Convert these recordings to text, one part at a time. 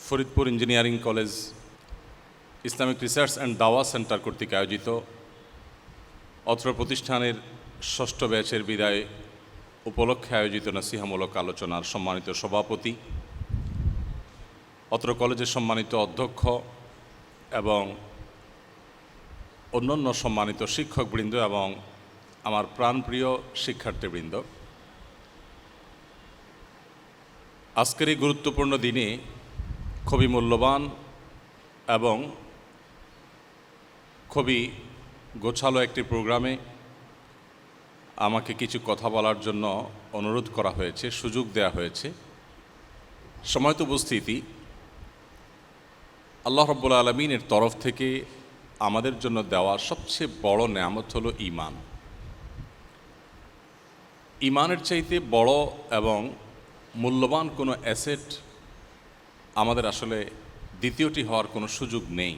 Faridpur engineering college Islamic research and দাওয়া centre কর্তৃক আয়োজিত অত্র প্রতিষ্ঠানের ষষ্ঠ ব্যাচের বিদায় উপলক্ষে আয়োজিত নসিহামূলক আলোচনার সম্মানিত সভাপতি, অত্র কলেজের সম্মানিত অধ্যক্ষ এবং অন্যান্য সম্মানিত শিক্ষকবৃন্দ এবং আমার প্রাণপ্রিয় শিক্ষার্থীবৃন্দ, আজকের এই গুরুত্বপূর্ণ দিনে খুবই মূল্যবান এবং খুবই গোছালো একটি প্রোগ্রামে আমাকে কিছু কথা বলার জন্য অনুরোধ করা হয়েছে, সুযোগ দেয়া হয়েছে। সময়ত উপস্থিতি আল্লাহ রাব্বুল আলামিনের তরফ থেকে আমাদের জন্য দেওয়া সবচেয়ে বড় নেয়ামত হলো ঈমান। ঈমানের চাইতে বড় এবং মূল্যবান কোনো অ্যাসেট আমাদের আসলে দ্বিতীয়টি হওয়ার কোনো সুযোগ নেই।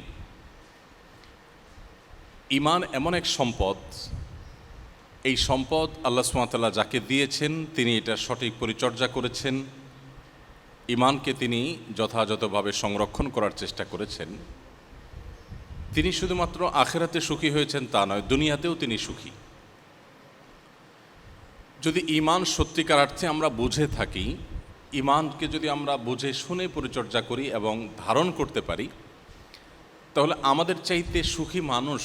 ঈমান এমন এক সম্পদ, এই সম্পদ আল্লাহ সুবহানাহু ওয়া তাআলা যাকে দিয়েছেন তিনি এটা সঠিক পরিচর্যা করেছেন, ঈমানকে তিনি যথাযথভাবে সংরক্ষণ করার চেষ্টা করেছেন। তিনি শুধুমাত্র আখিরাতে সুখী হয়েছেন তা নয়, দুনিয়াতেও তিনি সুখী। যদি ঈমান সত্যিকার অর্থে আমরা বুঝে থাকি, ঈমানকে যদি আমরা বুঝে শুনে পরিচর্যা করি এবং ধারণ করতে পারি, তাহলে আমাদের চাইতে সুখী মানুষ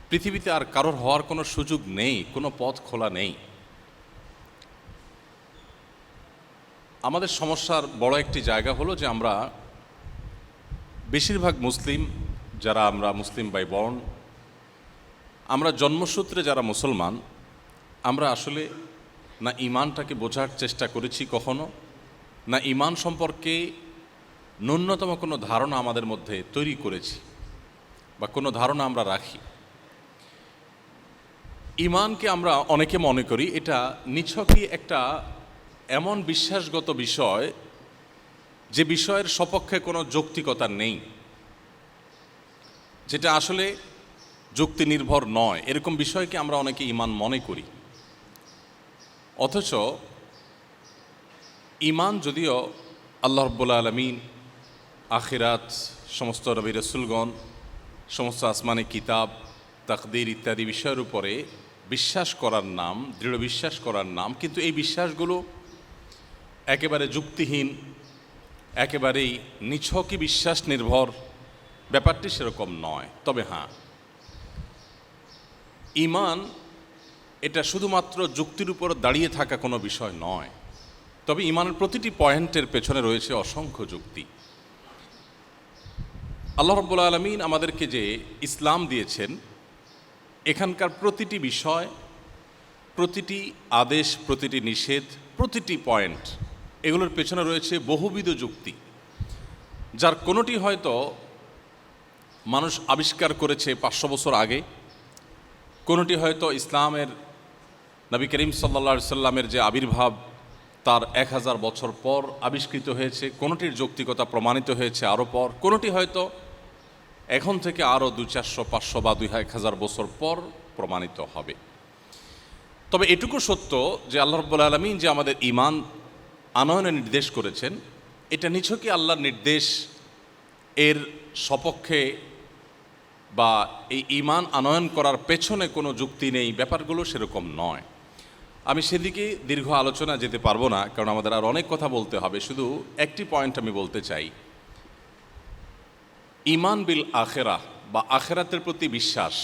পৃথিবীতে আর কারোর হওয়ার কোনো সুযোগ নেই, কোনো পথ খোলা নেই। আমাদের সমস্যার বড় একটি জায়গা হলো যে আমরা বেশিরভাগ মুসলিম, যারা আমরা মুসলিম ভাই বোন, আমরা জন্মসূত্রে যারা মুসলমান, আমরা আসলে না ঈমানটাকে বোঝার চেষ্টা করেছি কখনো, না ঈমান সম্পর্কে ন্যূনতম কোনো ধারণা আমাদের মধ্যে তৈরি করেছি বা কোনো ধারণা আমরা রাখি। ঈমানকে আমরা অনেকে মনে করি এটা নিছকই একটা এমন বিশ্বাসগত বিষয় যে বিষয়ের সপক্ষে কোনো যৌক্তিকতা নেই, যেটা আসলে যুক্তি নির্ভর নয়, এরকম বিষয়কে আমরা অনেকে ঈমান মনে করি। অথচ ঈমান যদিও আল্লাহ রাব্বুল আলামিন, আখিরাত, সমস্ত নবী রাসূলগণ, সমস্ত আসমানি কিতাব, তাকদীর ইত্যাদি বিষয়ের উপরে বিশ্বাস করার নাম, দৃঢ় বিশ্বাস করার নাম, কিন্তু এই বিশ্বাসগুলো একেবারে যুক্তিহীন, একেবারেই নিছকই বিশ্বাস নির্ভর, ব্যাপারটি সেরকম নয়। তবে হ্যাঁ, ঈমান এটা শুধুমাত্র যুক্তির উপর দাঁড়িয়ে থাকা কোনো বিষয় নয়, তবে ঈমানের প্রতিটি পয়েন্টের পেছনে রয়েছে অসংখ্য যুক্তি। আল্লাহ রাব্বুল আলামিন আমাদেরকে যে ইসলাম দিয়েছেন, এখানকার প্রতিটি বিষয়, প্রতিটি আদেশ, প্রতিটি নিষেধ, প্রতিটি পয়েন্ট, এগুলোর পেছনে রয়েছে বহুবিধ যুক্তি, যার কোনোটি হয়তো মানুষ আবিষ্কার করেছে 500 বছর আগে, কোনোটি হয়তো ইসলামের নবী করিম সাল্লাল্লাহু আলাইহি সাল্লামের যে আবির্ভাব তার 1000 বছর পর আবিষ্কৃত হয়েছে, কোনোটির যৌক্তিকতা প্রমাণিত হয়েছে আরও পর, কোনোটি হয়তো এখন থেকে আরও 200, 400, 500 বা 1000 বছর পর প্রমাণিত হবে। তবে এটুকু সত্য যে আল্লাহ রাব্বুল আলামিন যে আমাদের ঈমান আনয়নের নির্দেশ করেছেন, এটা নিছকই আল্লাহর নির্দেশ, এর সপক্ষে বা এই ঈমান আনয়ন করার পেছনে কোনো যুক্তি নেই, ব্যাপারগুলো সেরকম নয়। আমি সেদিকে দীর্ঘ আলোচনা যেতে পারবো না, কারণ আমাদের আর অনেক কথা বলতে হবে। শুধু একটি পয়েন্ট আমি বলতে চাই, ঈমান বিল আখিরাহ বা আখিরাতের প্রতি বিশ্বাস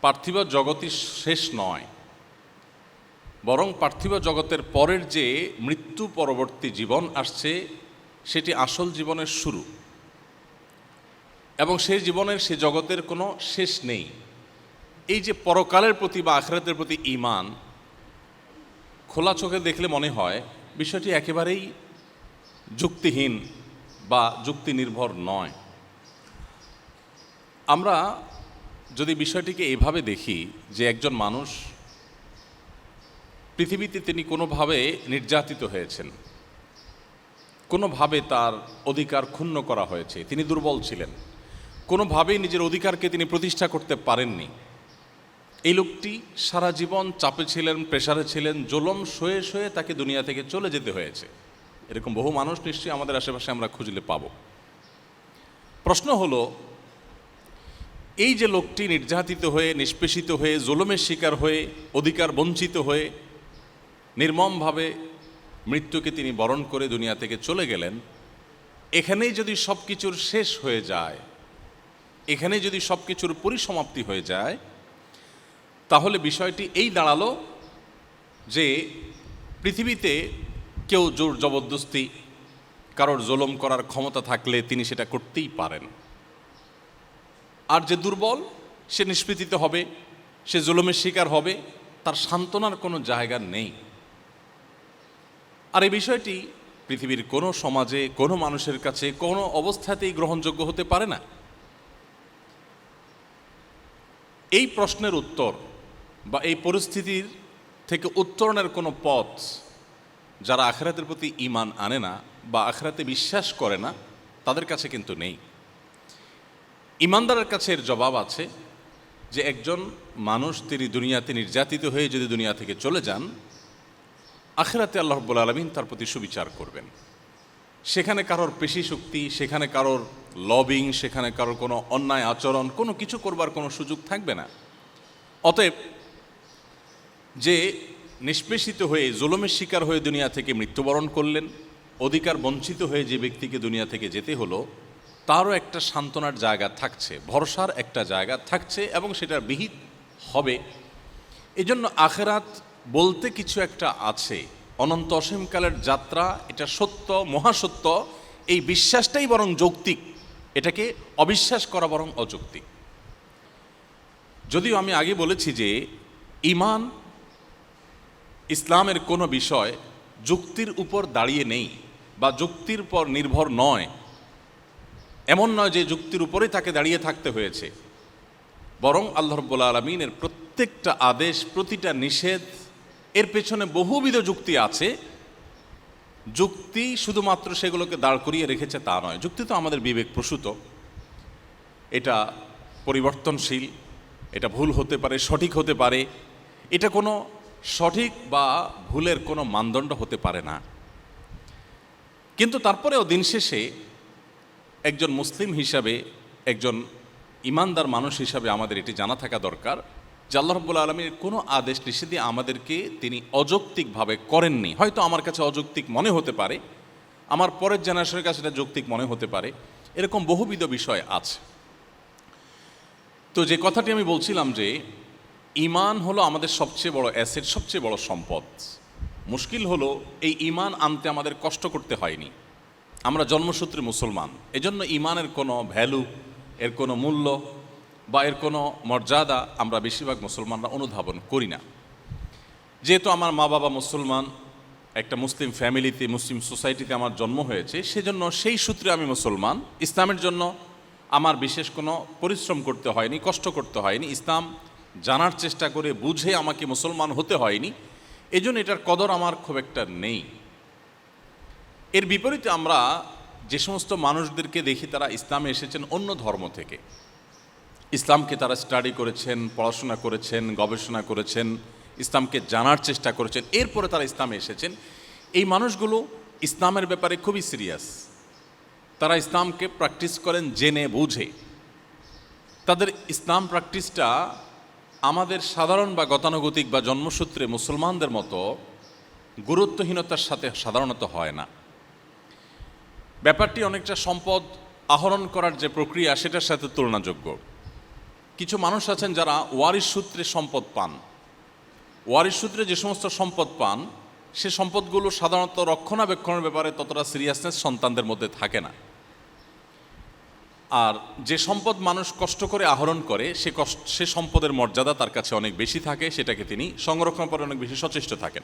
পার্থিব জগতই শেষ নয়, বরং পার্থিব জগতের পরের যে মৃত্যু পরবর্তী জীবন আসছে সেটি আসল জীবনের শুরু, এবং সেই জীবনের, সে জগতের কোনো শেষ নেই। এই যে পরকালের প্রতি বা আখিরাতের প্রতি ঈমান, খোলা চোখে দেখলে মনে হয় বিষয়টি একেবারেই যুক্তিহীন বা যুক্তি নির্ভর নয়। আমরা যদি বিষয়টিকে এভাবে দেখি যে একজন মানুষ পৃথিবীতে তিনি কোনোভাবে নির্যাতিত হয়েছেন, কোনোভাবে তার অধিকার ক্ষুণ্ণ করা হয়েছে, তিনি দুর্বল ছিলেন, কোনোভাবেই নিজের অধিকারকে তিনি প্রতিষ্ঠা করতে পারেননি, এই লোকটি সারা জীবন চাপে ছিলেন, প্রেসারে ছিলেন, জুলুম সয়ে সয়ে তাকে দুনিয়া থেকে চলে যেতে হয়েছে। এরকম বহু মানুষ নিশ্চয়ই আমাদের আশেপাশে আমরা খুঁজলে পাব। প্রশ্ন হলো, এই যে লোকটি নির্যাতিত হয়ে, নিষ্পেষিত হয়ে, জুলুমের শিকার হয়ে, অধিকার বঞ্চিত হয়ে নির্মমভাবে মৃত্যুকে তিনি বরণ করে দুনিয়া থেকে চলে গেলেন, এখানেই যদি সব কিছুর শেষ হয়ে যায়, এখানেই যদি সব কিছুর পরিসমাপ্তি হয়ে যায়, তাহলে বিষয়টি এই দাঁড়ালো যে পৃথিবীতে কেউ জোর জবরদস্তি কারোর জুলুম করার ক্ষমতা থাকলে তিনি সেটা করতেই পারেন, আর যে দুর্বল সে নিষ্পেষিত হবে, সে জুলুমের শিকার হবে, তার সান্ত্বনার কোনো জায়গা নেই। আর এই বিষয়টি পৃথিবীর কোনো সমাজে, কোনো মানুষের কাছে কোনো অবস্থাতেই গ্রহণযোগ্য হতে পারে না। এই প্রশ্নের উত্তর বা এই পরিস্থিতির থেকে উত্তরণের কোনো পথ যারা আখিরাতের প্রতি ঈমান আনে না বা আখিরাতে বিশ্বাস করে না তাদের কাছে কিন্তু নেই। ঈমানদারের কাছে এর জবাব আছে যে একজন মানুষ তিনি দুনিয়াতে নির্যাতিত হয়ে যদি দুনিয়া থেকে চলে যান, আখিরাতে আল্লাহ রাব্বুল আলামিন তার প্রতি সুবিচার করবেন। সেখানে কারোর পেশি শক্তি, সেখানে কারোর লবিং, সেখানে কারোর কোনো অন্যায় আচরণ, কোনো কিছু করবার কোনো সুযোগ থাকবে না। অতএব যে নিষ্পেষিত হয়ে, জুলুমের শিকার হয়ে দুনিয়া থেকে মৃত্যুবরণ করলেন, অধিকার বঞ্চিত হয়ে যে ব্যক্তিকে দুনিয়া থেকে যেতে হলো, তারও একটা সান্ত্বনার জায়গা থাকছে, ভরসার একটা জায়গা থাকছে, এবং সেটার বিহিত হবে। এজন্য আখিরাত বলতে কিছু একটা আছে, অনন্ত অসীমকালের যাত্রা, এটা সত্য, মহাসত্য। এই বিশ্বাসটাই বরং যৌক্তিক, এটাকে অবিশ্বাস করা বরং অযৌক্তিক। যদিও আমি আগে বলেছি যে ঈমান, ইসলামের কোনো বিষয় যুক্তির উপর দাঁড়িয়ে নেই বা যুক্তির উপর নির্ভর নয়। এমন নয় যে যুক্তির উপরেই তাকে দাঁড়িয়ে থাকতে হয়েছে, বরং আল্লাহ রাব্বুল আলামিনের প্রত্যেকটা আদেশ, প্রতিটা নিষেধ, এর পেছনে বহুবিধ যুক্তি আছে। যুক্তি শুধুমাত্র সেগুলোকে দাঁড় করিয়ে রেখেছে তা নয়। যুক্তি তো আমাদের বিবেক প্রসূত, এটা পরিবর্তনশীল, এটা ভুল হতে পারে, সঠিক হতে পারে, এটা কোনো সঠিক বা ভুলের কোনো মানদণ্ড হতে পারে না। কিন্তু তারপরেও দিন শেষে একজন মুসলিম হিসাবে, একজন ঈমানদার মানুষ হিসাবে আমাদের এটি জানা থাকা দরকার যে আল্লাহ রাব্বুল আলামিনের কোনো আদেশ নিষেধই আমাদেরকে তিনি অযৌক্তিকভাবে করেননি। হয়তো আমার কাছে অযৌক্তিক মনে হতে পারে, আমার পরের জেনারেশনের কাছে এটা যৌক্তিক মনে হতে পারে, এরকম বহুবিধ বিষয় আছে। তো যে কথাটি আমি বলছিলাম যে ঈমান হলো আমাদের সবচেয়ে বড় অ্যাসেট, সবচেয়ে বড় সম্পদ। মুশকিল হলো এই ঈমান আনতে আমাদের কষ্ট করতে হয়নি। আমরা জন্মসূত্রে মুসলমান, এজন্য ঈমানের কোনো ভ্যালু, এর কোনো মূল্য বা এর কোনো মর্যাদা আমরা বেশিরভাগ মুসলমানরা অনুধাবন করি না। যেহেতু আমার মা বাবা মুসলমান, একটা মুসলিম ফ্যামিলিতে, মুসলিম সোসাইটিতে আমার জন্ম হয়েছে, সেজন্য সেই সূত্রে আমি মুসলমান। ইসলামের জন্য আমার বিশেষ কোনো পরিশ্রম করতে হয়নি, কষ্ট করতে হয়নি, ইসলাম জানার চেষ্টা করে বুঝে আমাকে মুসলমান হতে হয়নি। এজন্য এটার কদর আমার খুব একটা নেই। এর বিপরীতে আমরা যে সমস্ত মানুষদেরকে দেখি তারা ইসলামে এসেছেন অন্য ধর্ম থেকে, ইসলামকে তারা স্টাডি করেছেন, পড়াশোনা করেছেন, গবেষণা করেছেন, ইসলামকে জানার চেষ্টা করেছেন, এরপরে তারা ইসলামে এসেছেন। এই মানুষগুলো ইসলামের ব্যাপারে খুবই সিরিয়াস। তারা ইসলামকে প্র্যাকটিস করেন জেনে বুঝে। তাদের ইসলাম প্র্যাকটিসটা আমাদের সাধারণ বা গতানুগতিক বা জন্মসূত্রে মুসলমানদের মতো গুরুত্বহীনতার সাথে সাধারণত হয় না। ব্যাপারটি অনেকটা সম্পদ আহরণ করার যে প্রক্রিয়া সেটার সাথে তুলনাযোগ্য। কিছু মানুষ আছেন যারা ওয়ারিশ সূত্রে সম্পদ পান। ওয়ারিশ সূত্রে যে সমস্ত সম্পদ পান, সে সম্পদগুলো সাধারণত রক্ষণাবেক্ষণের ব্যাপারে ততটা সিরিয়াসনেস সন্তানদের মধ্যে থাকে না। আর যে সম্পদ মানুষ কষ্ট করে আহরণ করে, সে সম্পদের মর্যাদা তার কাছে অনেক বেশি থাকে, সেটাকে তিনি সংরক্ষণ করে অনেক বেশি সচেষ্ট থাকেন।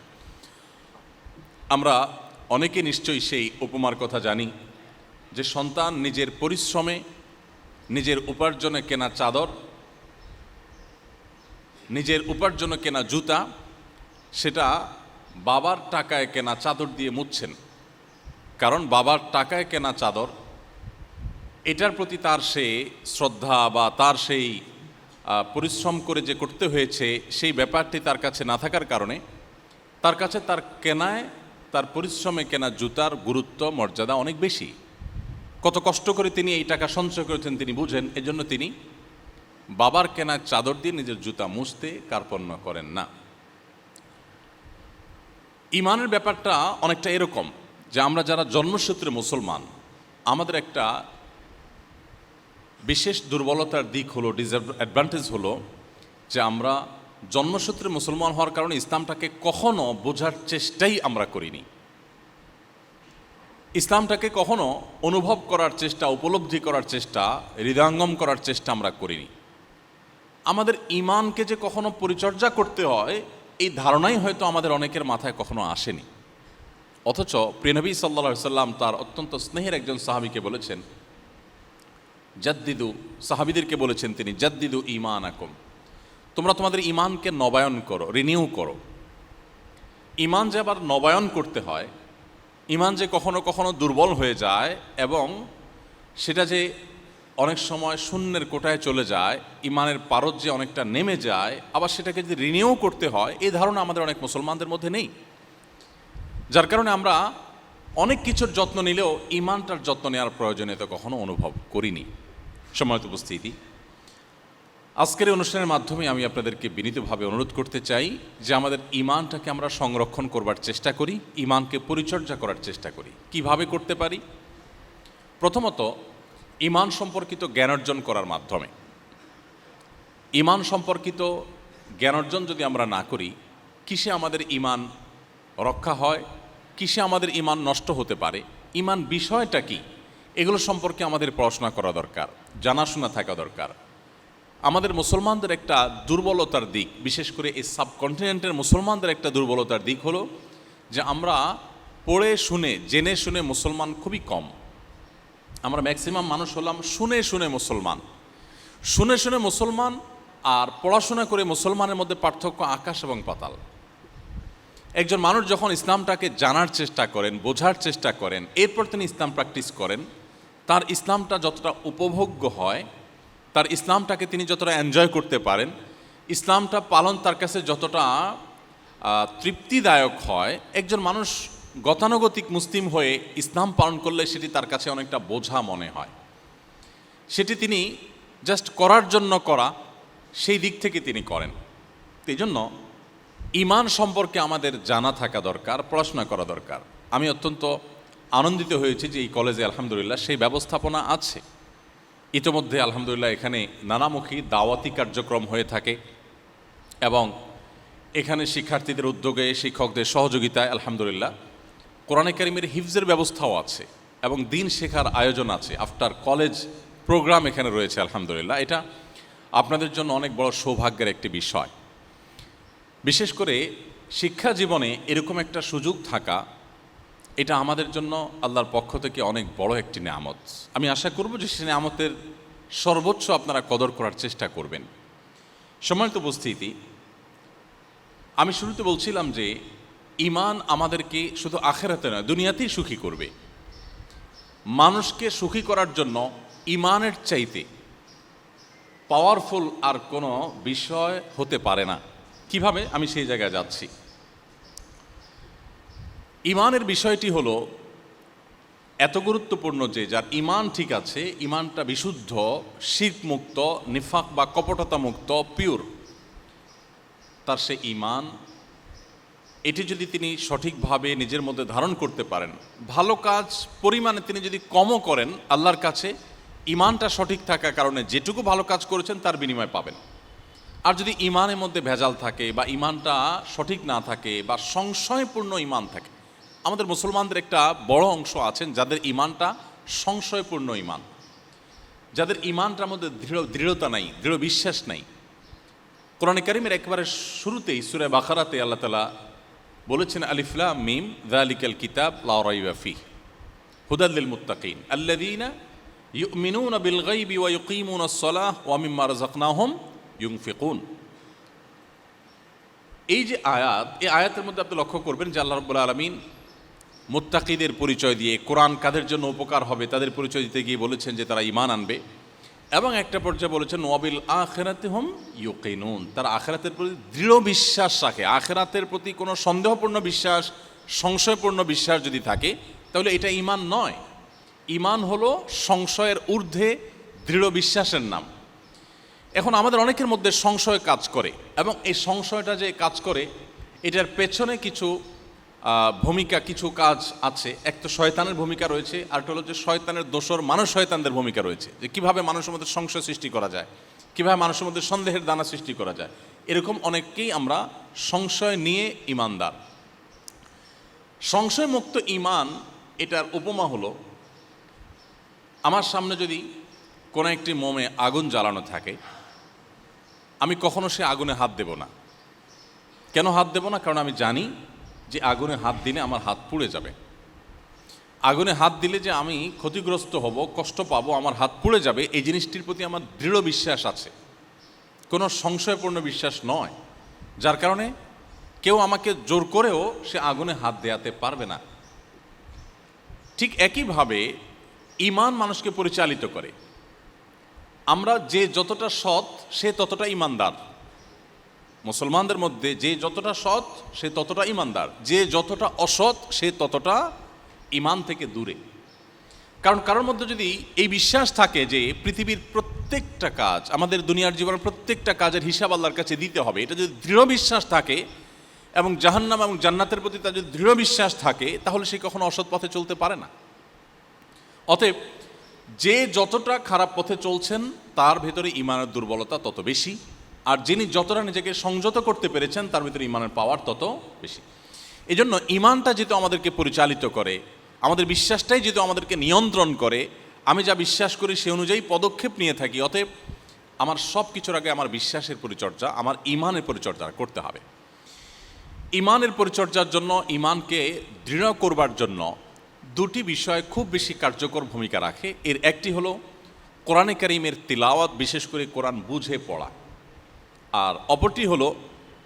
আমরা অনেকে নিশ্চয়ই সেই উপমার কথা জানি যে সন্তান নিজের পরিশ্রমে, নিজের উপার্জনে কেনা চাদর, নিজের উপার্জনে কেনা জুতা, সেটা বাবার টাকায় কেনা চাদর দিয়ে মুছছেন। কারণ বাবার টাকায় কেনা চাদর, এটার প্রতি তার সেই শ্রদ্ধা বা তার সেই পরিশ্রম করে যে করতে হয়েছে, সেই ব্যাপারটি তার কাছে না থাকার কারণে তার কাছে তার কেনায় তার পরিশ্রমে কেনা জুতার গুরুত্ব মর্যাদা অনেক বেশি। কত কষ্ট করে তিনি এই টাকা সঞ্চয় করেছেন তিনি বুঝেন, এজন্য তিনি বাবার কেনা চাদর দিয়ে নিজের জুতা মুছতে কার্পণ্য করেন না। ইমানের ব্যাপারটা অনেকটা এরকম যে আমরা যারা জন্মসূত্রে মুসলমান, আমাদের একটা বিশেষ দুর্বলতার দিক হলো, ডিসঅ্যাডভান্টেজ হলো যে আমরা জন্মসূত্রে মুসলমান হওয়ার কারণে ইসলামটাকে কখনো বোঝার চেষ্টাই আমরা করিনি। ইসলামটাকে কখনো অনুভব করার চেষ্টা, উপলব্ধি করার চেষ্টা, হৃদয়ঙ্গম করার চেষ্টা আমরা করিনি। আমাদের ইমানকে যে কখনো পরিচর্যা করতে হয় এই ধারণাই হয়তো আমাদের অনেকের মাথায় কখনো আসেনি। অথচ প্রিয়নবী সাল্লাল্লাহু আলাইহি সাল্লাম তার অত্যন্ত স্নেহের একজন সাহাবীকে বলেছেন জাদ্দিদু, সাহাবীদেরকে বলেছেন তিনি, জাদ্দিদু ঈমানাকুম, তোমরা তোমাদের ঈমানকে নবায়ন করো, রিনিউ করো। ঈমান যে আবার নবায়ন করতে হয়, ঈমান যে কখনো কখনো দুর্বল হয়ে যায় এবং সেটা যে অনেক সময় শূন্যের কোটায় চলে যায়, ঈমানের পারদ যে অনেকটা নেমে যায়, আবার সেটাকে যদি রিনিউ করতে হয়, এই ধারণা আমাদের অনেক মুসলমানদের মধ্যে নেই। যার কারণে আমরা অনেক কিছুর যত্ন নিলেও ঈমানটার যত্ন নেওয়ার প্রয়োজনীয়তা কখনো অনুভব করিনি। সম্মানিত উপস্থিতি, আজকের এই অনুষ্ঠানের মাধ্যমে আমি আপনাদেরকে বিনীতভাবে অনুরোধ করতে চাই যে আমাদের ঈমানটাকে আমরা সংরক্ষণ করবার চেষ্টা করি, ঈমানকে পরিচর্যা করার চেষ্টা করি। কিভাবে করতে পারি? প্রথমত, ঈমান সম্পর্কিত জ্ঞান অর্জন করার মাধ্যমে। ঈমান সম্পর্কিত জ্ঞান অর্জন যদি আমরা না করি, কিসে আমাদের ঈমান রক্ষা হয়, কিসে আমাদের ঈমান নষ্ট হতে পারে, ঈমান বিষয়টা কি, এগুলো সম্পর্কে আমাদের পড়াশোনা করা দরকার, জানাশোনা থাকা দরকার। আমাদের মুসলমানদের একটা দুর্বলতার দিক, বিশেষ করে এই সাবকন্টিনেন্টের মুসলমানদের একটা দুর্বলতার দিক হলো যে আমরা পড়ে শুনে জেনে শুনে মুসলমান খুবই কম। আমরা ম্যাক্সিমাম মানুষ হলাম শুনে শুনে মুসলমান। শুনে শুনে মুসলমান আর পড়াশোনা করে মুসলমানের মধ্যে পার্থক্য আকাশ এবং পাতাল। একজন মানুষ যখন ইসলামটাকে জানার চেষ্টা করেন, বোঝার চেষ্টা করেন, এরপর তিনি ইসলাম প্র্যাকটিস করেন, তার ইসলামটা যতটা উপভোগ্য হয়, তার ইসলামটাকে তিনি যতটা এনজয় করতে পারেন, ইসলামটা পালন তার কাছে যতটা তৃপ্তিদায়ক হয়, একজন মানুষ গতানুগতিক মুসলিম হয়ে ইসলাম পালন করলে সেটি তার কাছে অনেকটা বোঝা মনে হয়। সেটি তিনি জাস্ট করার জন্য করা, সেই দিক থেকে তিনি করেন। এই জন্য ঈমান সম্পর্কে আমাদের জানা থাকা দরকার, পড়াশোনা করা দরকার। আমি অত্যন্ত আনন্দিত হয়েছি যে এই কলেজে আলহামদুলিল্লাহ সেই ব্যবস্থাপনা আছে। ইতোমধ্যে আলহামদুলিল্লাহ এখানে নানামুখী দাওয়াতি কার্যক্রম হয়ে থাকে এবং এখানে শিক্ষার্থীদের উদ্যোগে, শিক্ষকদের সহযোগিতায় আলহামদুলিল্লাহ কোরআনে কারিমের হিফজের ব্যবস্থাও আছে এবং দিন শেখার আয়োজন আছে। আফটার কলেজ প্রোগ্রাম এখানে রয়েছে আলহামদুলিল্লাহ। এটা আপনাদের জন্য অনেক বড় সৌভাগ্যের একটি বিষয়। বিশেষ করে শিক্ষা জীবনে এরকম একটা সুযোগ থাকা, এটা আমাদের জন্য আল্লাহর পক্ষ থেকে অনেক বড় একটি নেয়ামত। আমি আশা করব যে সে নেয়ামতের সর্বোচ্চ আপনারা কদর করার চেষ্টা করবেন। সম্মানিত উপস্থিতি, আমি শুরুতে বলছিলাম যে ঈমান আমাদেরকে শুধু আখিরাতে নয় দুনিয়াতেই সুখী করবে। মানুষকে সুখী করার জন্য ঈমানের চাইতে পাওয়ারফুল আর কোনো বিষয় হতে পারে না। কিভাবে? আমি সেই জায়গায় যাচ্ছি। ঈমানের বিষয়টি হলো এত গুরুত্বপূর্ণ যে যার ঈমান ঠিক আছে, ঈমানটা বিশুদ্ধ, শিরক মুক্ত, নিফাক বা কপটতা মুক্ত, পিওর, তার সে ঈমান, এটি যদি তিনি সঠিকভাবে নিজের মধ্যে ধারণ করতে পারেন, ভালো কাজ পরিমাণে তিনি যদি কমও করেন, আল্লাহর কাছে ঈমানটা সঠিক থাকার কারণে যেটুকু ভালো কাজ করেছেন তার বিনিময় পাবেন। আর যদি ঈমানের মধ্যে ভেজাল থাকে বা ঈমানটা সঠিক না থাকে বা সংশয়পূর্ণ ঈমান থাকে, আমাদের মুসলমানদের একটা বড় অংশ আছেন যাদের ঈমানটা সংশয়পূর্ণ ঈমান, যাদের ঈমানটার মধ্যে দৃঢ়তা নাই, দৃঢ় বিশ্বাস নাই। কোরআনে কারিমের একেবারে শুরুতেই সূরা বাকারাতে আল্লাহ তাআলা বলেছেন, আলিফ লাম মিম যালিকাল কিতাব লা রাইবা ফীহি হুদাল লিল মুত্তাকিন আল্লাযীনা ইউমিনুনা বিল গায়বি ওয়া ইউকিমুনাস সালাহ ওয়া মিম্মা রাযাকনাহুম ইউনফিকুন। এই যে আয়াত, এই আয়াতের মধ্যে আপনি লক্ষ্য করবেন যে আল্লাহ রাব্বুল আলামিন মুত্তাকিদের পরিচয় দিয়ে, কোরআন কাদের জন্য উপকার হবে তাদের পরিচয় দিতে গিয়ে বলেছেন যে তারা ঈমান আনবে, এবং একটা পর্যায়ে বলেছেন ওয়াবিল আখিরাতি হুম ইউকিনুন, তারা আখিরাতের প্রতি দৃঢ় বিশ্বাস রাখে, আখিরাতের প্রতি কোনো সন্দেহপূর্ণ বিশ্বাস সংশয়পূর্ণ বিশ্বাস যদি থাকে তাহলে এটা ঈমান নয়। ঈমান হলো সংশয়ের ঊর্ধ্বে দৃঢ় বিশ্বাসের নাম। এখন আমাদের অনেকের মধ্যে সংশয় কাজ করে, এবং এই সংশয়টা যে কাজ করে এটার পেছনে কিছু ভূমিকা, কিছু কাজ আছে। এক তো শয়তানের ভূমিকা রয়েছে, আর একটা হলো যে শয়তানের দোসর মানুষ শয়তানদের ভূমিকা রয়েছে, যে কীভাবে মানুষের মধ্যে সংশয় সৃষ্টি করা যায়, কীভাবে মানুষের মধ্যে সন্দেহের দানা সৃষ্টি করা যায়। এরকম অনেককেই আমরা সংশয় নিয়ে ঈমানদার। সংশয়মুক্ত ঈমান এটার উপমা হলো, আমার সামনে যদি কোনো একটি মোমে আগুন জ্বালানো থাকে, আমি কখনো সে আগুনে হাত দেব না। কেন হাত দেব না? কারণ আমি জানি যে আগুনে হাত দিলে আমার হাত পুড়ে যাবে। আগুনে হাত দিলে যে আমি ক্ষতিগ্রস্ত হব, কষ্ট পাবো, আমার হাত পুড়ে যাবে, এই জিনিসটির প্রতি আমার দৃঢ় বিশ্বাস আছে, কোনো সংশয়পূর্ণ বিশ্বাস নয়। যার কারণে কেউ আমাকে জোর করেও সে আগুনে হাত দেয়াতে পারবে না। ঠিক একইভাবে ঈমান মানুষকে পরিচালিত করে। আমরা যে যতটা সৎ সে ততটা ঈমানদার। মুসলমানদের মধ্যে যে যতটা সৎ সে ততটা ঈমানদার, যে যতটা অসৎ সে ততটা ঈমান থেকে দূরে। কারণ কারোর মধ্যে যদি এই বিশ্বাস থাকে যে পৃথিবীর প্রত্যেকটা কাজ, আমাদের দুনিয়ার জীবনের প্রত্যেকটা কাজের হিসাব আল্লাহর কাছে দিতে হবে, এটা যদি দৃঢ় বিশ্বাস থাকে, এবং জাহান্নাম এবং জান্নাতের প্রতি তার যদি দৃঢ় বিশ্বাস থাকে, তাহলে সে কখনো অসৎ পথে চলতে পারে না। অতএব যে যতটা খারাপ পথে চলছেন তার ভেতরে ঈমানের দুর্বলতা তত বেশি, আর যিনি যতটা নিজেকে সংযত করতে পেরেছেন তার ভিতরে ঈমানের পাওয়ার তত বেশি। এজন্য ঈমানটা যেহেতু আমাদেরকে পরিচালিত করে, আমাদের বিশ্বাসটাই যেহেতু আমাদেরকে নিয়ন্ত্রণ করে, আমি যা বিশ্বাস করি সে অনুযায়ী পদক্ষেপ নিয়ে থাকি। অতএব আমার সব কিছুর আগে আমার বিশ্বাসের পরিচর্যা, আমার ঈমানের পরিচর্যা করতে হবে। ঈমানের পরিচর্যার জন্য, ঈমানকে দৃঢ় করবার জন্য দুটি বিষয় খুব বেশি কার্যকর ভূমিকা রাখে। এর একটি হলো কোরআনে কারীমের তিলাওয়াত, বিশেষ করে কোরআন বুঝে পড়া, আর অপরটি হলো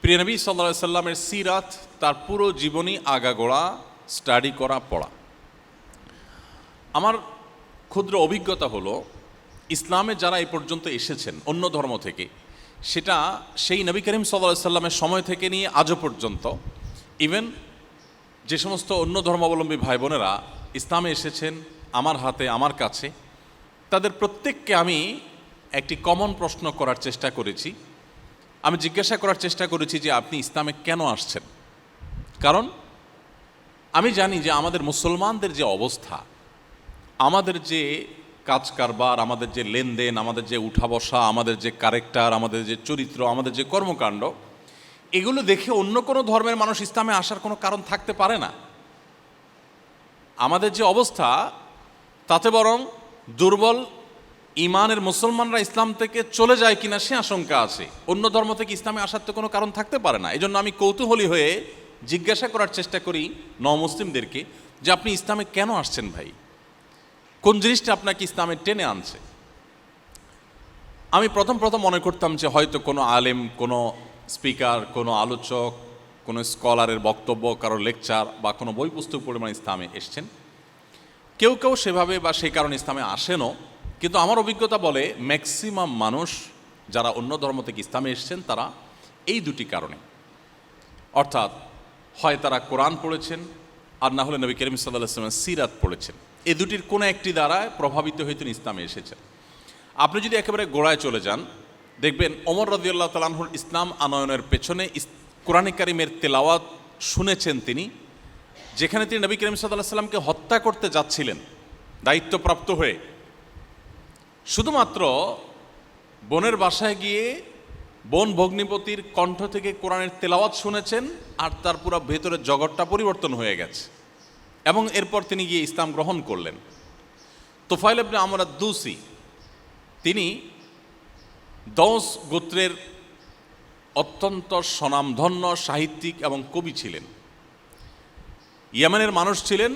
প্রিয় নবী সাল্লাল্লাহু আলাইহি সাল্লামের সিরাত, তার পুরো জীবনী আগাগোড়া স্টাডি করা, পড়া। আমার ক্ষুদ্র অভিজ্ঞতা হলো, ইসলামে যারা এই পর্যন্ত এসেছেন অন্য ধর্ম থেকে, সেটা সেই নবী করিম সাল্লাল্লাহু আলাইহি সাল্লামের সময় থেকে নিয়ে আজও পর্যন্ত, ইভেন যে সমস্ত অন্য ধর্মাবলম্বী ভাই বোনেরা ইসলামে এসেছেন আমার হাতে, আমার কাছে, তাদের প্রত্যেককে আমি একটি কমন প্রশ্ন করার চেষ্টা করেছি। আমি জিজ্ঞাসা করার চেষ্টা করেছি যে আপনি ইসলামে কেন আসছেন? কারণ আমি জানি যে আমাদের মুসলমানদের যে অবস্থা, আমাদের যে কাজ কারবার, আমাদের যে লেনদেন, আমাদের যে উঠা বসা, আমাদের যে ক্যারেক্টার, আমাদের যে চরিত্র, আমাদের যে কর্মকাণ্ড, এগুলো দেখে অন্য কোনো ধর্মের মানুষ ইসলামে আসার কোনো কারণ থাকতে পারে না। আমাদের যে অবস্থা, তাতে বরং দুর্বল ঈমানের মুসলমানরা ইসলাম থেকে চলে যায় কিনা সে আশঙ্কা আছে। অন্য ধর্ম থেকে ইসলামে আসার তো কোনো কারণ থাকতে পারে না। এই জন্য আমি কৌতূহলী হয়ে জিজ্ঞাসা করার চেষ্টা করি নমুসলিমদেরকে যে আপনি ইসলামে কেন আসছেন ভাই, কোন জিনিসটা আপনাকে ইসলামে টেনে আনছে? আমি প্রথম মনে করতাম যে হয়তো কোনো আলেম, কোনো স্পিকার, কোনো আলোচক, কোনো স্কলারের বক্তব্য, কারো লেকচার বা কোনো বই পুস্তক পড়ে মানে ইসলামে এসছেন। কেউ কেউ সেভাবে বা সেই কারণে ইসলামে আসেনও, কিন্তু আমার অভিজ্ঞতা বলে ম্যাক্সিমাম মানুষ যারা অন্য ধর্ম থেকে ইসলামে এসছেন তারা এই দুটি কারণে, অর্থাৎ হয় তারা কোরআন পড়েছেন, আর না হলে নবী করিম সাল্লাল্লাহু আলাইহি ওয়াসাল্লামের সিরাত পড়েছেন। এই দুটির কোনো একটি দ্বারা প্রভাবিত হয়ে তিনি ইসলামে এসেছেন। আপনি যদি একেবারে গোড়ায় চলে যান, দেখবেন ওমর রাদিয়াল্লাহু তাআলা আনহুর ইসলাম আনয়নের পেছনে কোরআনে কারীমের তেলাওয়াত শুনেছেন তিনি, যেখানে তিনি নবী করিম সাল্লাল্লাহু আলাইহি ওয়াসাল্লামকে হত্যা করতে যাচ্ছিলেন দায়িত্বপ্রাপ্ত হয়ে। শুধুমাত্র বোনের বাসায় গিয়ে বোন ভগ্নিপতির কণ্ঠ থেকে কোরআনের তেলাওয়াত শুনেছেন, আর তার পুরো ভেতরের জগৎটা পরিবর্তন হয়ে গেছে, এবং এরপর তিনি গিয়ে ইসলাম গ্রহণ করলেন। তুফাইল ইবনে আমর আদ-দৌসি, তিনি দৌস গোত্রের অত্যন্ত স্বনামধন্য সাহিত্যিক এবং কবি ছিলেন। ইয়েমেনের মানুষ ছিলেন।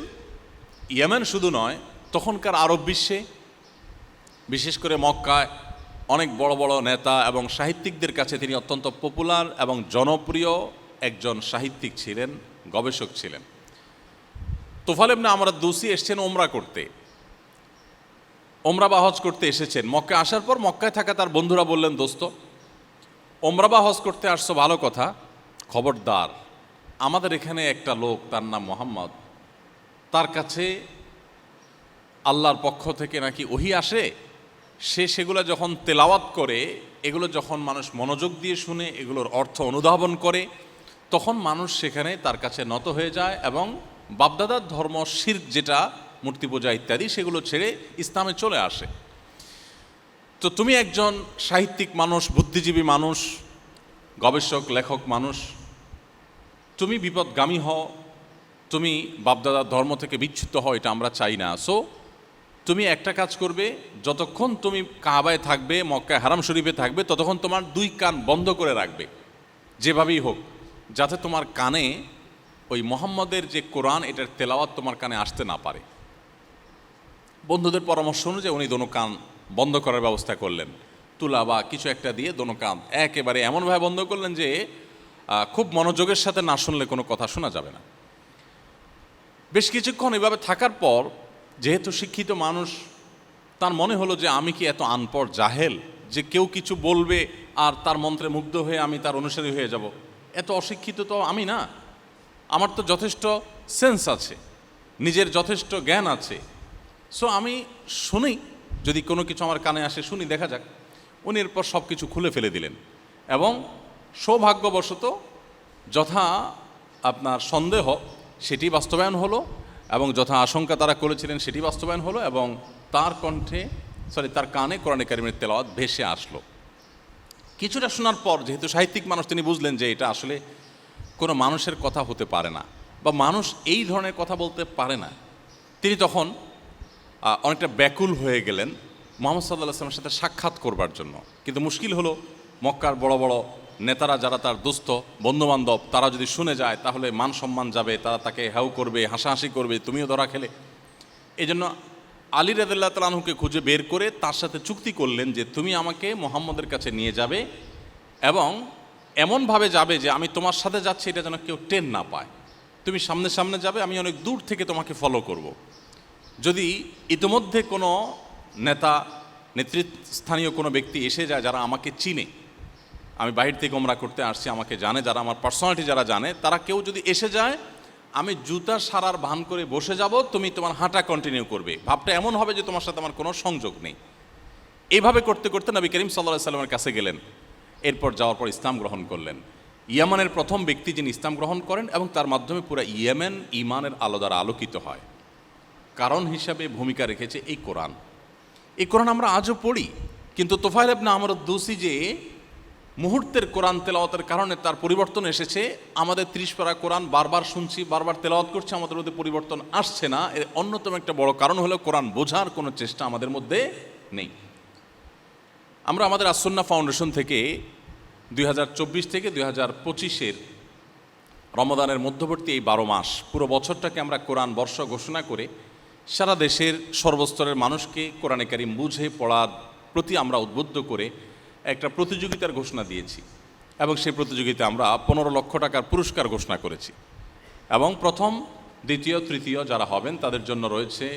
ইয়েমেন শুধু নয়, তখনকার আরব বিশ্বে, বিশেষ করে মক্কায় অনেক বড় বড় নেতা এবং সাহিত্যিকদের কাছে তিনি অত্যন্ত পপুলার এবং জনপ্রিয় একজন সাহিত্যিক ছিলেন, গবেষক ছিলেন। তুফাইল ইবনে আমর আদ-দৌসি এসেছেন ওমরা করতে, ওমরা বা হজ করতে এসেছেন। মক্কায় আসার পর মক্কায় থাকা তার বন্ধুরা বললেন, দোস্ত, ওমরা বা হজ করতে আসছো ভালো কথা, খবরদার আমাদের এখানে একটা লোক, তার নাম মোহাম্মদ, তার কাছে আল্লাহর পক্ষ থেকে নাকি ওহী আসে, সে সেগুলো যখন তেলাওয়াত করে, এগুলো যখন মানুষ মনোযোগ দিয়ে শুনে, এগুলোর অর্থ অনুধাবন করে, তখন মানুষ সেখানে তার কাছে নত হয়ে যায় এবং বাপদাদার ধর্ম, শিরক যেটা মূর্তি পূজা ইত্যাদি, সেগুলো ছেড়ে ইসলামে চলে আসে। তো তুমি একজন সাহিত্যিক মানুষ, বুদ্ধিজীবী মানুষ, গবেষক, লেখক মানুষ, তুমি বিপদগামী হও, তুমি বাপদাদার ধর্ম থেকে বিচ্যুত হও, এটা আমরা চাই না। সো তুমি একটা কাজ করবে, যতক্ষণ তুমি কাবায় থাকবে, মক্কায় হারাম শরীফে থাকবে, ততক্ষণ তোমার দুই কান বন্ধ করে রাখবে, যেভাবেই হোক, যাতে তোমার কানে ওই মোহাম্মদের যে কোরআন, এটার তেলাওয়াত তোমার কানে আসতে না পারে। বন্ধুদের পরামর্শ অনুযায়ী উনি দোনো কান বন্ধ করার ব্যবস্থা করলেন, তুলা বা কিছু একটা দিয়ে দোনো কান একেবারে এমনভাবে বন্ধ করলেন যে খুব মনোযোগের সাথে না শুনলে কোনো কথা শোনা যাবে না। বেশ কিছুক্ষণ এভাবে থাকার পর, যেহেতু শিক্ষিত মানুষ, তার মনে হলো যে আমি কি এত আনপড় জাহেল যে কেউ কিছু বলবে আর তার মন্ত্রে মুগ্ধ হয়ে আমি তার অনুসারী হয়ে যাব? এত অশিক্ষিত তো আমি না, আমার তো যথেষ্ট সেন্স আছে, নিজের যথেষ্ট জ্ঞান আছে। সো আমি শুনি, যদি কোনো কিছু আমার কানে আসে শুনি, দেখা যাক। উনি এরপর সব কিছু খুলে ফেলে দিলেন এবং সৌভাগ্যবশত যথা আপনার সন্দেহ সেটি বাস্তবায়ন হলো এবং যথা আশঙ্কা তারা করেছিলেন সেটি বাস্তবায়ন হলো এবং তার কণ্ঠে তার কানে কোরআনে কারিমের তেলাওয়াত ভেসে আসলো। কিছুটা শোনার পর, যেহেতু সাহিত্যিক মানুষ, তিনি বুঝলেন যে এটা আসলে কোনো মানুষের কথা হতে পারে না বা মানুষ এই ধরনের কথা বলতে পারে না। তিনি তখন অনেকটা ব্যাকুল হয়ে গেলেন মুহাম্মদ সাল্লাল্লাহু আলাইহি ওয়াসাল্লামের সাথে সাক্ষাৎ করবার জন্য। কিন্তু মুশকিল হলো, মক্কার বড় বড় নেতারা, যারা তার দোস্ত বন্ধুবান্ধব, তারা যদি শুনে যায় তাহলে মান সম্মান যাবে, তারা তাকে হ্যাও করবে, হাসাহাসি করবে, তুমিও ধরা খেলে। এই জন্য আলী রাদিয়াল্লাহু তাআলা আনহুকে খুঁজে বের করে তার সাথে চুক্তি করলেন যে তুমি আমাকে মুহাম্মদের কাছে নিয়ে যাবে এবং এমনভাবে যাবে যে আমি তোমার সাথে যাচ্ছি এটা যেন কেউ টের না পায়। তুমি সামনে সামনে যাবে, আমি অনেক দূর থেকে তোমাকে ফলো করব। যদি ইতিমধ্যে কোনো নেতা, নেতৃস্থানীয় কোনো ব্যক্তি এসে যায় যারা আমাকে চিনে, আমি বাহির থেকে ওমরা করতে আসছি, আমাকে জানে, যারা আমার পার্সোনালিটি যারা জানে, তারা কেউ যদি এসে যায়, আমি জুতা সারার ভান করে বসে যাব, তুমি তোমার হাঁটা কন্টিনিউ করবে। ভাবটা এমন হবে যে তোমার সাথে আমার কোনো সংযোগ নেই। এইভাবে করতে করতে নবী করিম সাল্লাল্লাহু আলাইহি সাল্লামের কাছে গেলেন। এরপর যাওয়ার পর ইসলাম গ্রহণ করলেন। ইয়ামানের প্রথম ব্যক্তি যিনি ইসলাম গ্রহণ করেন এবং তার মাধ্যমে পুরো ইয়েমেন ঈমানের আলো দ্বারা আলোকিত হয়। কারণ হিসাবে ভূমিকা রেখেছে এই কোরআন। এই কোরআন আমরা আজও পড়ি, কিন্তু তোফায়েল ইবনে আমর আদ-দৌসি যে মুহূর্তের কোরআন তেলাওয়াতের কারণে তার পরিবর্তন এসেছে, আমাদের 30 পারা কোরআন বারবার শুনছি, বারবার তেলাওয়াত করছি, আমাদের মধ্যে পরিবর্তন আসছে না। এর অন্যতম একটা বড় কারণ হলো কোরআন বোঝার কোনো চেষ্টা আমাদের মধ্যে নেই। আমরা আমাদের আসুন্নাহ ফাউন্ডেশন থেকে 2024 থেকে 2025-এর রমাদানের মধ্যবর্তী এই 12 মাস, পুরো বছরটাকে আমরা কোরআন বর্ষ ঘোষণা করে সারা দেশের সর্বস্তরের মানুষকে কোরআনে কারিম বুঝে পড়ার প্রতি আমরা উদ্বুদ্ধ করে একটা প্রতিযোগিতার ঘোষণা দিয়েছি এবং সেই প্রতিযোগিতায় আমরা 15 লক্ষ টাকার পুরস্কার ঘোষণা করেছি এবং প্রথম, দ্বিতীয়, তৃতীয় যারা হবেন তাদের জন্য রয়েছে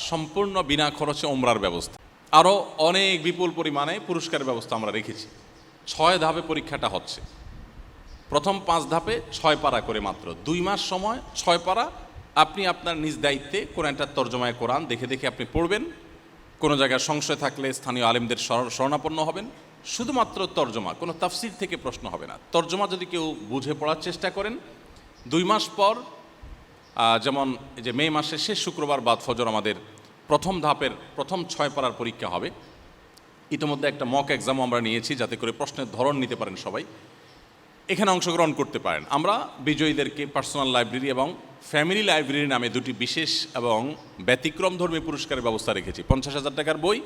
সম্পূর্ণ বিনা খরচে ওমরার ব্যবস্থা। আরও অনেক বিপুল পরিমাণে পুরস্কারের ব্যবস্থা আমরা রেখেছি। 6 ধাপে পরীক্ষাটা হচ্ছে। প্রথম 5 ধাপে 6 পারা করে, মাত্র 2 মাস সময়, 6 পারা। আপনি আপনার নিজ দায়িত্বে কোরআনটার তর্জমায় কোরআন দেখে দেখে আপনি পড়বেন। কোনো জায়গায় সংশয় থাকলে স্থানীয় আলেমদের শরণাপন্ন হবেন। শুধুমাত্র তর্জমা, কোনো তাফসির থেকে প্রশ্ন হবে না। তর্জমা যদি কেউ বুঝে পড়ার চেষ্টা করেন, 2 মাস পর, যেমন এই যে মে মাসের শেষ শুক্রবার বাদ ফজর আমাদের প্রথম ধাপের প্রথম 6 পারার পরীক্ষা হবে। ইতিমধ্যে একটা মক এক্সামও আমরা নিয়েছি, যাতে করে প্রশ্নের ধরন নিতে পারেন সবাই, এখানে অংশগ্রহণ করতে পারেন। আমরা বিজয়ীদেরকে পার্সোনাল লাইব্রেরি এবং ফ্যামিলি লাইব্রেরি নামে 2টি বিশেষ এবং ব্যতিক্রমধর্মী পুরস্কারের ব্যবস্থা রেখেছি। 50,000 টাকার বই,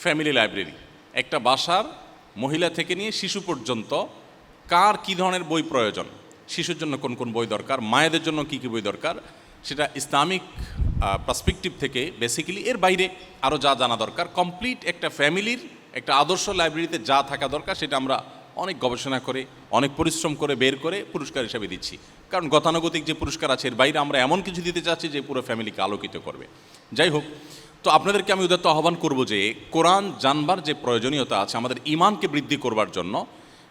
ফ্যামিলি লাইব্রেরি। একটা বাসার মহিলা থেকে নিয়ে শিশু পর্যন্ত কার কী ধরনের বই প্রয়োজন, শিশুর জন্য কোন কোন বই দরকার, মায়েদের জন্য কী কী বই দরকার, সেটা ইসলামিক পার্সপেক্টিভ থেকে বেসিক্যালি, এর বাইরে আরও যা জানা দরকার, কমপ্লিট একটা ফ্যামিলির একটা আদর্শ লাইব্রেরিতে যা থাকা দরকার সেটা আমরা অনেক গবেষণা করে, অনেক পরিশ্রম করে বের করে পুরস্কার হিসাবে দিচ্ছি। কারণ গতানুগতিক যে পুরস্কার আছে, এর বাইরে আমরা এমন কিছু দিতে চাচ্ছি যে পুরো ফ্যামিলিকে আলোকিত করবে। যাই হোক, তো আপনাদেরকে আমি উদাত্ত আহ্বান করব যে কোরআন জানবার যে প্রয়োজনীয়তা আছে আমাদের ঈমানকে বৃদ্ধি করবার জন্য,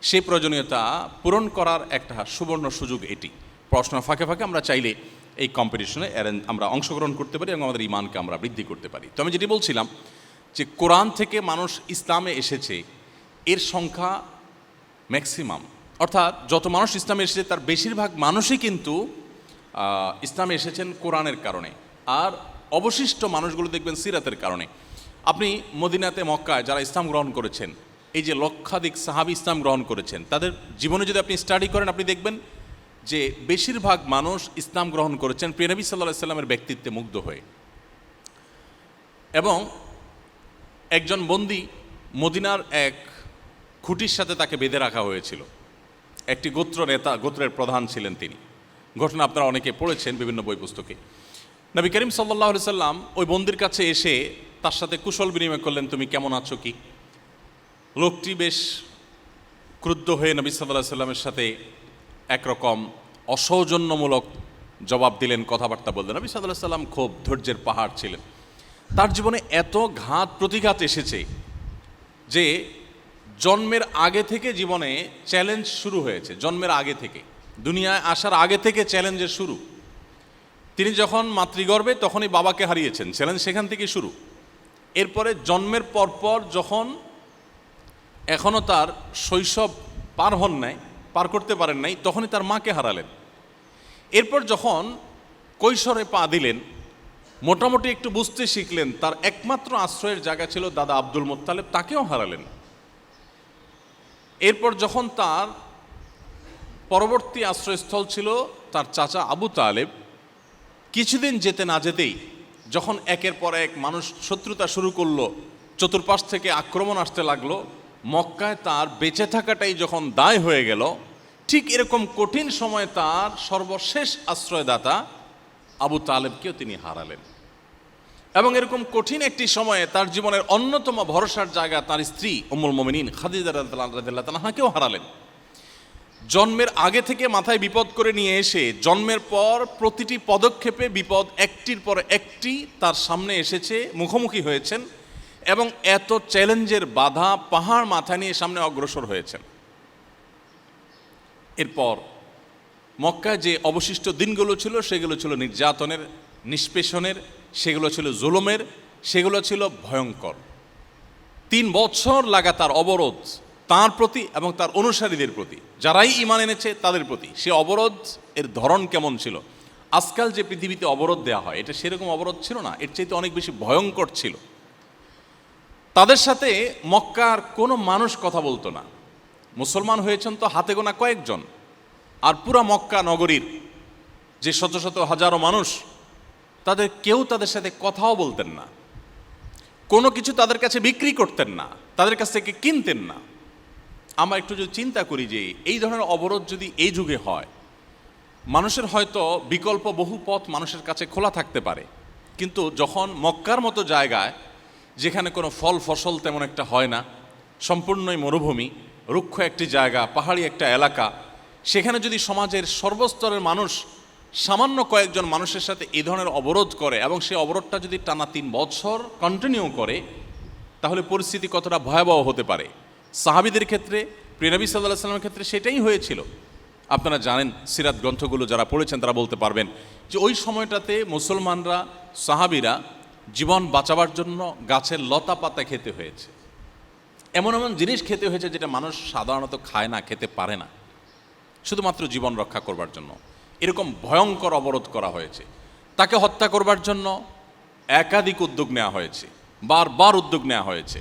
সেই প্রয়োজনীয়তা পূরণ করার একটা সুবর্ণ সুযোগ এটি। পড়াশোনার ফাঁকে ফাঁকে আমরা চাইলে এই কম্পিটিশনে আমরা অংশগ্রহণ করতে পারি এবং আমাদের ইমানকে আমরা বৃদ্ধি করতে পারি। তো আমি যেটি বলছিলাম যে কোরআন থেকে মানুষ ইসলামে এসেছে এর সংখ্যা ম্যাক্সিমাম, অর্থাৎ যত মানুষ ইসলামে এসেছে তার বেশিরভাগ মানুষই কিন্তু ইসলামে এসেছেন কোরআনের কারণে, আর অবশিষ্ট মানুষগুলো দেখবেন সিরাতের কারণে। আপনি মদিনাতে মক্কায় যারা ইসলাম গ্রহণ করেছেন, এই যে লক্ষাধিক সাহাবী ইসলাম গ্রহণ করেছেন, তাদের জীবনে যদি আপনি স্টাডি করেন আপনি দেখবেন যে বেশিরভাগ মানুষ ইসলাম গ্রহণ করেছেন প্রিয় নবী সাল্লাল্লাহু আলাইহি সাল্লামের ব্যক্তিত্বে মুগ্ধ হয়ে। এবং একজন বন্দী মদিনার এক খুঁটির সাথে তাকে বেঁধে রাখা হয়েছিল, একটি গোত্র নেতা, গোত্রের প্রধান ছিলেন তিনি। ঘটনা আপনারা অনেকে পড়েছেন বিভিন্ন বই পুস্তকে। নবী করিম সাল্লাল্লাহু আলাইহি সাল্লাম ওই বন্দীর কাছে এসে তার সাথে কুশল বিনিময় করলেন, তুমি কেমন আছো কি। লোকটি বেশ ক্রুদ্ধ হয়ে নবী সাল্লাল্লাহু আলাইহি সাল্লামের সাথে একরকম অসৌজন্যমূলক জবাব দিলেন, কথাবার্তা বললেন। নবী সাল্লাল্লাহু আলাইহি সাল্লাম খুব ধৈর্যের পাহাড় ছিলেন। তার জীবনে এত ঘাত প্রতিঘাত এসেছে যে জন্মের আগে থেকে জীবনে চ্যালেঞ্জ শুরু হয়েছে, জন্মের আগে থেকে, দুনিয়ায় আসার আগে থেকে চ্যালেঞ্জের শুরু। তিনি যখন মাতৃগর্ভে তখনই বাবাকে হারিয়েছেন, চ্যালেঞ্জ সেখান থেকে শুরু। এরপরে জন্মের পরপর যখন এখনও তার শৈশব পার করতে পারেন নাই, তখনই তার মাকে হারালেন। এরপর যখন কৈশোরে পা দিলেন, মোটামুটি একটু বুঝতে শিখলেন, তার একমাত্র আশ্রয়ের জায়গা ছিল দাদা আব্দুল মুত্তালিব, তাকেও হারালেন। এরপর যখন তার পরবর্তী আশ্রয়স্থল ছিল তার চাচা আবু তালেব, কিছুদিন যেতে না যেতেই যখন একের পর এক মানুষ শত্রুতা শুরু করলো, চতুর্পাশ থেকে আক্রমণ আসতে লাগলো, মক্কায় তার বেঁচে থাকাটাই যখন দায় হয়ে গেল, ঠিক এরকম কঠিন সময়ে তার সর্বশেষ আশ্রয়দাতা আবু তালেবকেও তিনি হারালেন। এবং এরকম কঠিন একটি সময়ে তার জীবনের অন্যতম ভরসার জায়গা তার স্ত্রী উম্মুল মুমিনিন খাদিজা রাদিয়াল্লাহু তাআলাকেও হারালেন। জন্মের আগে থেকে মাথায় বিপদ করে নিয়ে এসে জন্মের পর প্রতিটি পদক্ষেপে বিপদ একটির পর একটি তার সামনে এসেছে, মুখোমুখি হয়েছেন এবং এত চ্যালেঞ্জের বাধা পাহাড় মাথায় নিয়ে সামনে অগ্রসর হয়েছেন। এরপর মক্কায় যে অবশিষ্ট দিনগুলো ছিল সেগুলো ছিল নির্যাতনের, নিষ্পেষণের, সেগুলো ছিল জুলুমের, সেগুলো ছিল ভয়ঙ্কর। 3 বছর লাগাতার অবরোধ তার প্রতি এবং তার অনুসারীদের প্রতি, যারাই ঈমান এনেছে তাদের প্রতি। সে অবরোধ এর ধরন কেমন ছিল? আজকাল যে পৃথিবীতে অবরোধ দেওয়া হয়, এটা সেরকম অবরোধ ছিল না, এর চাইতে অনেক বেশি ভয়ঙ্কর ছিল। তাদের সাথে মক্কার কোনো মানুষ কথা বলতো না। মুসলমান হয়েছেন তো হাতে গোনা কয়েকজন, আর পুরা মক্কা নগরীর যে শত শত হাজারো মানুষ, কেউ তাদের সাথে কথাও বলতেন না, কোনো কিছু তাদের কাছে বিক্রি করতেন না, তাদের কাছ থেকে কিনতেন না। আমরা একটু যদি চিন্তা করি যে এই ধরনের অবরোধ যদি এই যুগে হয়, মানুষের হয়তো বিকল্প বহু পথ মানুষের কাছে খোলা থাকতে পারে, কিন্তু যখন মক্কার মতো জায়গায় যেখানে কোনো ফল ফসল তেমন একটা হয় না, সম্পূর্ণই মরুভূমি, রুক্ষ একটি জায়গা, পাহাড়ি একটা এলাকা, সেখানে যদি সমাজের সর্বস্তরের মানুষ সামান্য কয়েকজন মানুষের সাথে এই ধরনের অবরোধ করে এবং সেই অবরোধটা যদি টানা 3 বছর কন্টিনিউ করে, তাহলে পরিস্থিতি কতটা ভয়াবহ হতে পারে। সাহাবীদের ক্ষেত্রে, প্রিয় নবী সাল্লাল্লাহু আলাইহি ওয়াসাল্লামের ক্ষেত্রে সেটাই হয়েছিল। আপনারা জানেন, সিরাত গ্রন্থগুলো যারা পড়েছেন তারা বলতে পারবেন যে ওই সময়টাতে মুসলমানরা, সাহাবীরা জীবন বাঁচাবার জন্য গাছের লতা পাতা খেতে হয়েছে, এমন এমন জিনিস খেতে হয়েছে যেটা মানুষ সাধারণত খায় না, খেতে পারে না, শুধুমাত্র জীবন রক্ষা করবার জন্য। এরকম ভয়ঙ্কর অবরোধ করা হয়েছে। তাকে হত্যা করবার জন্য একাধিক উদ্যোগ নেওয়া হয়েছে, বারবার উদ্যোগ নেওয়া হয়েছে।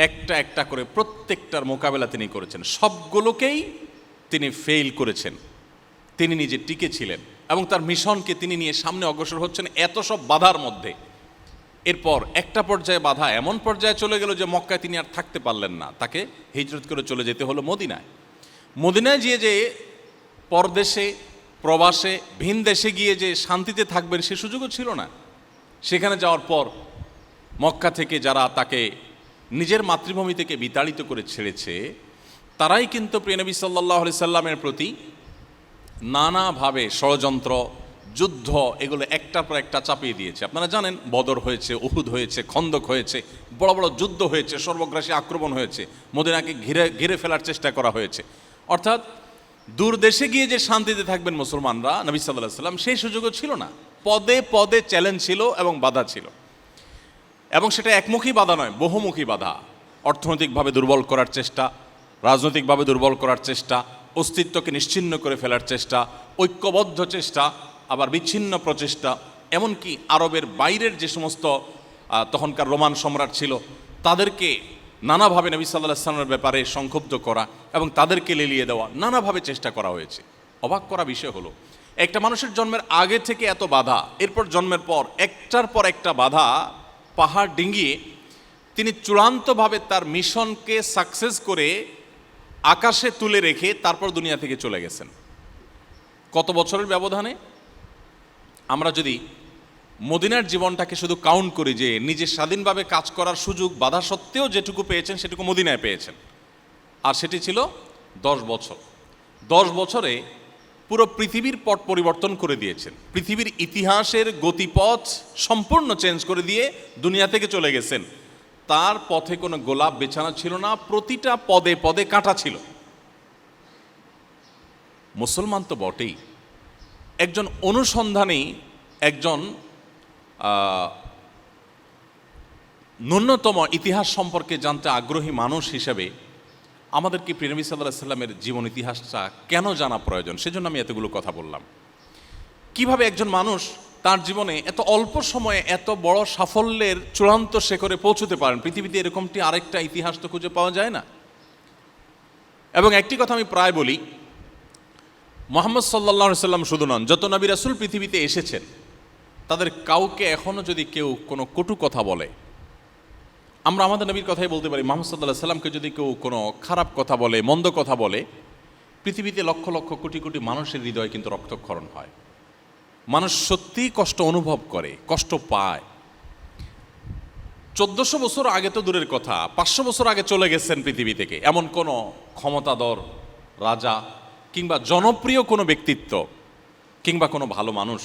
একটা একটা করে প্রত্যেকটার মোকাবেলা তিনি করেছেন, সবগুলোকেই তিনি ফেইল করেছেন। তিনি নিজে টিকে ছিলেন এবং তার মিশনকে তিনি নিয়ে সামনে অগ্রসর হচ্ছেন এত সব বাধার মধ্যে। এরপর একটা পর্যায়ে বাধা এমন পর্যায়ে চলে গেল যে মক্কায় তিনি আর থাকতে পারলেন না, তাকে হিজরত করে চলে যেতে হলো মদিনায়। মদিনায় গিয়ে যে পরদেশে, প্রবাসে, ভিন দেশে গিয়ে যে শান্তিতে থাকবেন সে সুযোগও ছিল না। সেখানে যাওয়ার পর মক্কা থেকে যারা তাকে নিজের মাতৃভূমি থেকে বিতাড়িত করে ছেড়েছে, তারাই কিন্তু প্রিয় নবী সাল্লাল্লাহু আলাইহি সাল্লামের প্রতি নানাভাবে ষড়যন্ত্র, যুদ্ধ, এগুলো একটার পর একটা চাপিয়ে দিয়েছে। আপনারা জানেন বদর হয়েছে, উহুদ হয়েছে, খন্দক হয়েছে, বড় বড় যুদ্ধ হয়েছে, সর্বগ্রাসী আক্রমণ হয়েছে, মদিনাকে ঘিরে ফেলার চেষ্টা করা হয়েছে। অর্থাৎ দূর দেশে গিয়ে যে শান্তিতে থাকবেন মুসলমানরা, নবী সাল্লাল্লাহু আলাইহি ওয়াসাল্লাম, সেই সুযোগও ছিল না। পদে পদে চ্যালেঞ্জ ছিল এবং বাধা ছিল, এবং সেটা একমুখী বাধা নয়, বহুমুখী বাধা। অর্থনৈতিকভাবে দুর্বল করার চেষ্টা, রাজনৈতিকভাবে দুর্বল করার চেষ্টা, অস্তিত্বকে নিশ্চিহ্ন করে ফেলার চেষ্টা, ঐক্যবদ্ধ চেষ্টা, আবার বিচ্ছিন্ন প্রচেষ্টা, এমনকি আরবের বাইরের যে সমস্ত তখনকার রোমান সম্রাট ছিল তাদেরকে নানাভাবে নবী সাল্লাল্লাহু আলাইহি ওয়াসাল্লামের ব্যাপারে সংক্ষুব্ধ করা এবং তাদেরকে লেলিয়ে দেওয়া, নানাভাবে চেষ্টা করা হয়েছে। অবাক করা বিষয় হলো, একটা মানুষের জন্মের আগে থেকে এত বাধা, এরপর জন্মের পর একটার পর একটা বাধা পাহাড় ডিঙ্গিয়ে তিনি চূড়ান্তভাবে তার মিশনকে সাকসেস করে আকাশে তুলে রেখে তারপর দুনিয়া থেকে চলে গেছেন। কত বছরের ব্যবধানে? আমরা যদি মদিনার জীবনটাকে শুধু কাউন্ট করি, যে নিজে স্বাধীনভাবে কাজ করার সুযোগ বাধা সত্ত্বেও যেটুকু পেয়েছেন সেটুকু মদিনায় পেয়েছেন, আর সেটি ছিল 10 বছর। 10 বছরে পুরো পৃথিবীর পট পরিবর্তন করে দিয়েছেন, পৃথিবীর ইতিহাসের গতিপথ সম্পূর্ণ চেঞ্জ করে দিয়ে দুনিয়া থেকে চলে গেছেন। তার পথে কোনো গোলাপ বেছানো ছিল না, প্রতিটা পদে পদে কাঁটা ছিল। মুসলমান তো বটেই, একজন অনুসন্ধানী, একজন ন্যূনতম ইতিহাস সম্পর্কে জানতে আগ্রহী মানুষ হিসেবে আমাদেরকে প্রিয় নবী সাল্লাল্লাহু আলাইহি ওয়াসাল্লামের জীবন ইতিহাসটা কেন জানা প্রয়োজন, সেজন্য আমি এতগুলো কথা বললাম। কিভাবে একজন মানুষ তার জীবনে এত অল্প সময়ে এত বড় সাফল্যের চূড়ান্ত শিখরে পৌঁছতে পারেন, পৃথিবীতে এরকমটি আরেকটা ইতিহাস তো খুঁজে পাওয়া যায় না। এবং একটি কথা আমি প্রায় বলি, মুহাম্মদ সাল্লাল্লাহু আলাইহি ওয়াসাল্লাম শুধু নন, যত নবী রাসূল পৃথিবীতে এসেছেন তাদের কাউকে এখনও যদি কেউ কোনো কটু কথা বলে, আমরা আমাদের নবীর কথাই বলতে পারি, মুহাম্মদ সাল্লাল্লাহু আলাইহি ওয়াসাল্লামকে যদি কেউ কোনো খারাপ কথা বলে, মন্দ কথা বলে, পৃথিবীতে লক্ষ লক্ষ কোটি কোটি মানুষের হৃদয়ে কিন্তু রক্তক্ষরণ হয়। মানুষ সত্যিই কষ্ট অনুভব করে, কষ্ট পায়। 1400 বছর আগে তো দূরের কথা, 500 বছর আগে চলে গেছেন পৃথিবী থেকে এমন কোনো ক্ষমতাধর রাজা কিংবা জনপ্রিয় কোনো ব্যক্তিত্ব কিংবা কোনো ভালো মানুষ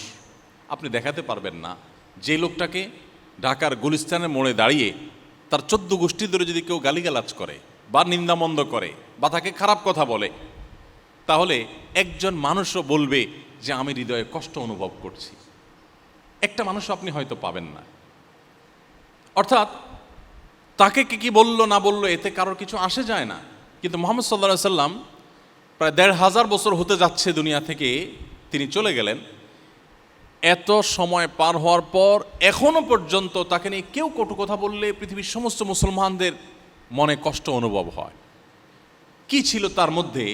আপনি দেখাতে পারবেন না, যে লোকটাকে ঢাকার গুলিস্তানের মোড়ে দাঁড়িয়ে তার 14 গোষ্ঠী ধরে যদি কেউ গালিগালাজ করে বা নিন্দামন্দ করে বা তাকে খারাপ কথা বলে, তাহলে একজন মানুষও বলবে যে আমি হৃদয়ে কষ্ট অনুভব করছি। একটা মানুষও আপনি হয়তো পাবেন না। অর্থাৎ তাকে কি বললো না বললো এতে কারোর কিছু আসে যায় না। কিন্তু মুহাম্মদ সাল্লাল্লাহু আলাইহি ওয়াসাল্লাম প্রায় 1500 বছর হতে যাচ্ছে দুনিয়া থেকে তিনি চলে গেলেন, এত সময় পার হওয়ার পর এখনো পর্যন্ত তাকে নিয়ে কেউ কটু কথা বললে পৃথিবীর সমস্ত মুসলমানদের মনে কষ্ট অনুভব হয়। কি ছিল তার মধ্যে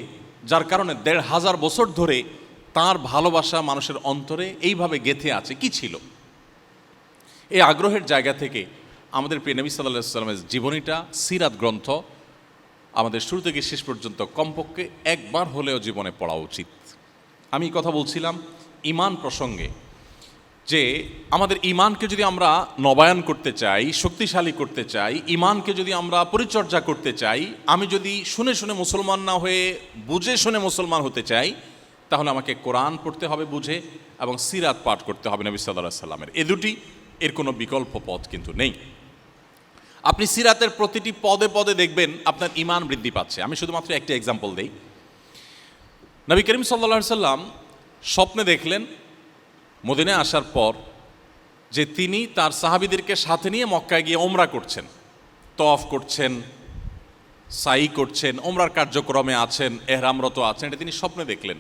যার কারণে 1500 বছর ধরে তার ভালোবাসা মানুষের অন্তরে এইভাবে গেঁথে আছে? কি ছিল? এই আগ্রহের জায়গা থেকে আমাদের প্রিয় নবী সাল্লাল্লাহু আলাইহি ওয়াসাল্লামের জীবনীটা, সিরাত গ্রন্থ আমাদের শুরু থেকে শেষ পর্যন্ত কমপক্ষে একবার হলেও জীবনে পড়া উচিত। আমি কথা বলছিলাম ঈমান প্রসঙ্গে, যে আমাদের ঈমানকে যদি আমরা নবায়ন করতে চাই, শক্তিশালী করতে চাই, ঈমানকে যদি আমরা পরিচর্যা করতে চাই, আমি যদি শুনে শুনে মুসলমান না হয়ে বুঝে শুনে মুসলমান হতে চাই, তাহলে আমাকে কোরআন পড়তে হবে বুঝে এবং সিরাত পাঠ করতে হবে নবী সাল্লাল্লাহু আলাইহি ওয়াসাল্লামের। এ দুটি, এর কোনো বিকল্প পথ কিন্তু নেই। আপনি সিরাতের প্রতিটি পদে পদে দেখবেন আপনার ঈমান বৃদ্ধি পাচ্ছে। আমি শুধুমাত্র একটা এক্সাম্পল দেই। নবী করিম সাল্লাল্লাহু আলাইহি ওয়াসাল্লাম স্বপ্নে দেখলেন মদিনায় আসার পর যে তিনি তার সাহাবীদেরকে সাথে নিয়ে মক্কায় গিয়ে ওমরা করছেন, তওয়াফ করছেন, সাই করছেন, ওমরার কার্যক্রমে আছেন, এহরামরত আছেন, এটা তিনি স্বপ্নে দেখলেন।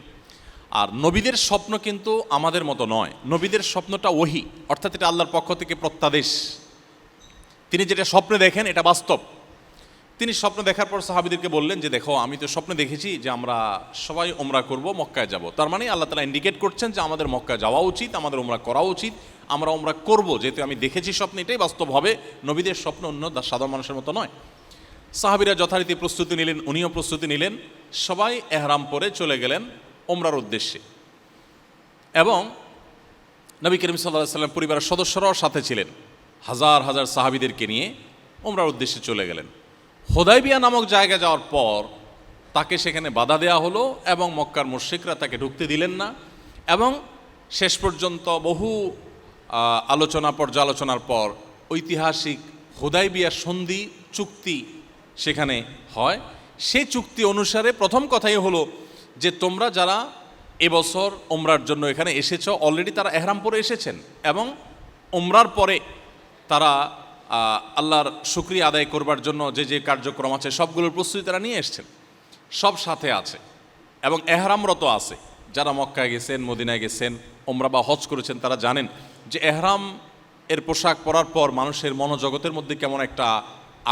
আর নবীদের স্বপ্ন কিন্তু আমাদের মতো নয়। নবীদের স্বপ্নটা ওহী, অর্থাৎ এটা আল্লাহর পক্ষ থেকে প্রত্যাদেশ। তিনি যেটা স্বপ্নে দেখেন এটা বাস্তব। তিনি স্বপ্ন দেখার পর সাহাবীদেরকে বললেন যে দেখো, আমি তো স্বপ্নে দেখেছি যে আমরা সবাই ওমরা করব, মক্কায় যাব। তার মানে আল্লাহ তাআলা ইন্ডিকেট করছেন যে আমাদের মক্কায় যাওয়া উচিত, আমাদের ওমরা করা উচিত, আমরা ওমরা করব, যেহেতু আমি দেখেছি স্বপ্নে, এটাই বাস্তব হবে। নবীদের স্বপ্ন অন্য সাধারণ মানুষের মতো নয়। সাহাবীরা যথারীতি প্রস্তুতি নিলেন, উনিও প্রস্তুতি নিলেন, সবাই এহরাম পরে চলে গেলেন ওমরার উদ্দেশ্যে। এবং নবী করিম সাল্লাল্লাহু আলাইহি ওয়াসাল্লাম পরিবারের সদস্যরাও সাথে ছিলেন, হাজার হাজার সাহাবীদেরকে নিয়ে ওমরার উদ্দেশ্যে চলে গেলেন। হুদায়বিয়া নামক জায়গায় যাওয়ার পর তাকে সেখানে বাধা দেওয়া হলো এবং মক্কার মুশরিকরা তাকে ঢুকতে দিলেন না। এবং শেষ পর্যন্ত বহু আলোচনা পর্যালোচনার পর ঐতিহাসিক হুদাইবিয়া সন্ধি চুক্তি সেখানে হয়। সেই চুক্তি অনুসারে প্রথম কথাই হলো যে তোমরা যারা এবছর ওমরার জন্য এখানে এসেছো, অলরেডি তারা এহরাম পরে এসেছেন এবং ওমরার পরে তারা আল্লাহর শুকরিয়া আদায় করবার জন্য যে যে কার্যক্রম আছে সবগুলোর প্রস্তুতি তারা নিয়ে এসছেন, সব সাথে আছে এবং এহরামরত আছে। যারা মক্কায় গেছেন, মদিনায় গেছেন, ওমরা বা হজ করেছেন, তারা জানেন যে এহরাম এর পোশাক পরার পর মানুষের মনোজগতের মধ্যে কেমন একটা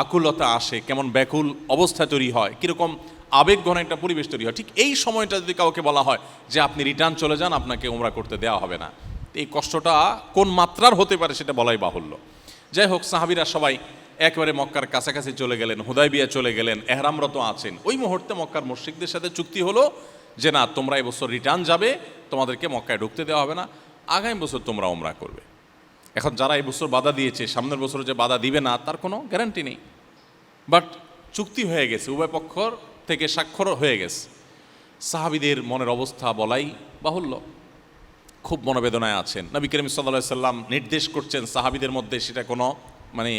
আকুলতা আসে, কেমন ব্যাকুল অবস্থা তৈরি হয়, কীরকম আবেগঘন একটা পরিবেশ তৈরি হয়। ঠিক এই সময়টা যদি কাউকে বলা হয় যে আপনি রিটার্ন চলে যান, আপনাকে ওমরা করতে দেওয়া হবে না, এই কষ্টটা কোন মাত্রার হতে পারে সেটা বলাই বাহুল্য। যাই হোক, সাহাবীরা সবাই একেবারে মক্কার কাছাকাছি চলে গেলেন, হুদাইবিয়া চলে গেলেন, এহরামরত আছেন। ওই মুহূর্তে মক্কার মুশরিকদের সাথে চুক্তি হলো যে না, তোমরা এবছর রিটার্ন যাবে, তোমাদেরকে মক্কায় ঢুকতে দেওয়া হবে না, আগামী বছর তোমরা ওমরা করবে। এখন যারা এই বছর বাধা দিয়েছে, সামনের বছর যে বাধা দিবে না তার কোনো গ্যারান্টি নেই, বাট চুক্তি হয়ে গেছে, উভয় পক্ষর থেকে স্বাক্ষর হয়ে গেছে। সাহাবীদের মনের অবস্থা বলাই বাহুল্য, খুব মনোবেদনায় আছেন। নবী করিম সাল্লাল্লাহু আলাইহি সাল্লাম নির্দেশ করছেন, সাহাবীদের মধ্যে সেটা কোনো মানে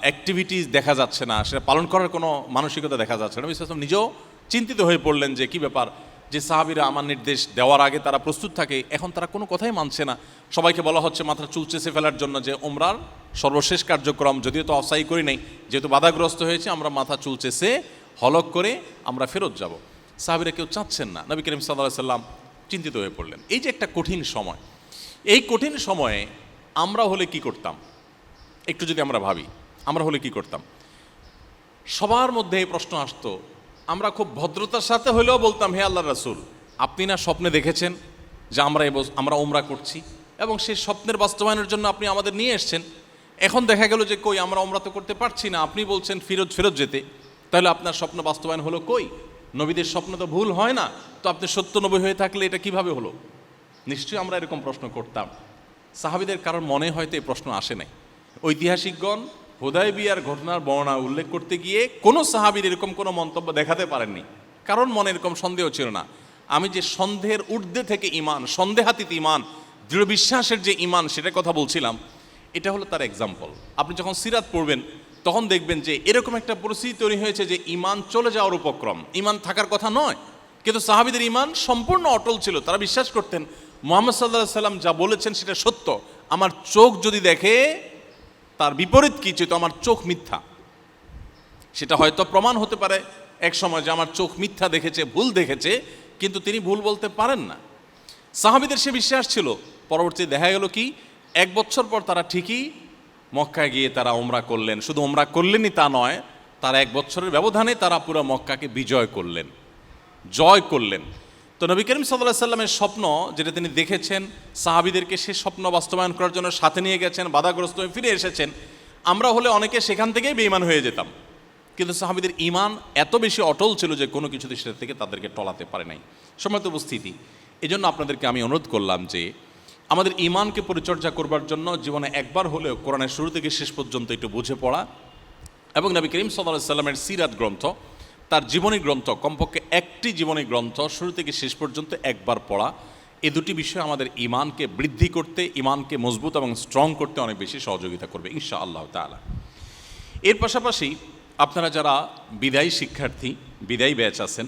অ্যাক্টিভিটিস দেখা যাচ্ছে না, সেটা পালন করার কোনো মানসিকতা দেখা যাচ্ছে না। নবী সাল্লাল্লাহু আলাইহি সাল্লাম নিজেও চিন্তিত হয়ে পড়লেন যে কী ব্যাপার, যে সাহাবীরা আমার নির্দেশ দেওয়ার আগে তারা প্রস্তুত থাকে, এখন তারা কোনো কথাই মানছে না। সবাইকে বলা হচ্ছে মাথা চুল চেঁচে ফেলার জন্য যে ওমরার সর্বশেষ কার্যক্রম, যদিও তো অফসাই করি নাই, যেহেতু বাধাগ্রস্ত হয়েছে, আমরা মাথা চুল চেঁচে হলক করে আমরা ফেরত যাব। সাহাবীরা কেউ চাচ্ছেন না। নবী করিম সাল্লাল্লাহু আলাইহি সাল্লাম চিন্তিত হয়ে পড়লেন। এই যে একটা কঠিন সময়, এই কঠিন সময়ে আমরা হলে কি করতাম, একটু যদি আমরা ভাবি, আমরা হলে কি করতাম। সবার মধ্যে এই প্রশ্ন আসতো, আমরা খুব ভদ্রতার সাথে হলেও বলতাম, হে আল্লাহর রাসূল, আপনি না স্বপ্নে দেখেছেন যে আমরা ওমরা করছি এবং সেই স্বপ্নের বাস্তবায়নের জন্য আপনি আমাদের নিয়ে এসছেন। এখন দেখা গেল যে কই, আমরা ওমরা তো করতে পারছি না, আপনি বলছেন ফেরত যেতে, তাহলে আপনার স্বপ্ন বাস্তবায়ন হলো কই? নবীদের স্বপ্ন তো ভুল হয় না, তো আপনি সত্য নবী হয়ে থাকলে এটা কিভাবে হলো? নিশ্চয়ই আমরা এরকম প্রশ্ন করতাম। সাহাবীদের কারোর মনে হয়তো এই প্রশ্ন আসে নাই। ঐতিহাসিকগণ হুদায়বিয়ার ঘটনার বর্ণনা উল্লেখ করতে গিয়ে কোনো সাহাবীর এরকম কোনো মন্তব্য দেখাতে পারেননি, কারণ মনে এরকম সন্দেহ ছিল না। আমি যে সন্দেহের ঊর্ধ্বে থেকে ইমান, সন্দেহাতীত ইমান, দৃঢ় বিশ্বাসের যে ইমান, সেটার কথা বলছিলাম, এটা হলো তার এক্সাম্পল। আপনি যখন সিরাত পড়বেন তখন দেখবেন যে এরকম একটা পরিস্থিতি তৈরি হয়েছে যে ইমান চলে যাওয়ার উপক্রম, ইমান থাকার কথা নয়, কিন্তু সাহাবীদের ইমান সম্পূর্ণ অটল ছিল। তারা বিশ্বাস করতেন মুহাম্মদ সাল্লাল্লাহু আলাইহি সাল্লাম যা বলেছেন সেটা সত্য, আমার চোখ যদি দেখে তার বিপরীত কিছু, তো আমার চোখ মিথ্যা। সেটা হয়তো প্রমাণ হতে পারে এক সময় যে আমার চোখ মিথ্যা দেখেছে, ভুল দেখেছে, কিন্তু তিনি ভুল বলতে পারেন না। সাহাবীদের সে বিশ্বাস ছিল। পরবর্তী দেখা গেল কি, 1 বছর পর তারা ঠিকই মক্কায় গিয়ে তারা ওমরা করলেন। শুধু ওমরা করলেনই তা নয়, তারা 1 বছরের ব্যবধানে তারা পুরো মক্কাকে বিজয় করলেন, জয় করলেন। তো নবী করিম সাল্লাল্লাহু আলাইহি সাল্লামের স্বপ্ন যেটা তিনি দেখেছেন, সাহাবীদেরকে সে স্বপ্ন বাস্তবায়ন করার জন্য সাথে নিয়ে গেছেন, বাধাগ্রস্ত হয়ে ফিরে এসেছেন। আমরা হলে অনেকে সেখান থেকেই বেঈমান হয়ে যেতাম, কিন্তু সাহাবীদের ঈমান এত বেশি অটল ছিল যে কোনো কিছুতে সেটা থেকে তাদেরকে টলাতে পারে নাই। সম্মানিত উপস্থিতি, এজন্য আপনাদেরকে আমি অনুরোধ করলাম যে আমাদের ঈমানকে পরিচর্যা করবার জন্য জীবনে একবার হলেও কোরআনের শুরু থেকে শেষ পর্যন্ত একটু বুঝে পড়া এবং নবী করিম সাল্লাল্লাহু আলাইহি সাল্লামের সিরাত গ্রন্থ, তার জীবনী গ্রন্থ, কমপক্ষে একটি জীবনী গ্রন্থ শুরু থেকে শেষ পর্যন্ত একবার পড়া, এই দুটি বিষয় আমাদের ঈমানকে বৃদ্ধি করতে, ঈমানকে মজবুত এবং স্ট্রং করতে অনেক বেশি সহযোগিতা করবে ইনশাআল্লাহ তাআলা। এর পাশাপাশি আপনারা যারা বিদায়ী শিক্ষার্থী, বিদায়ী ব্যাচ আছেন,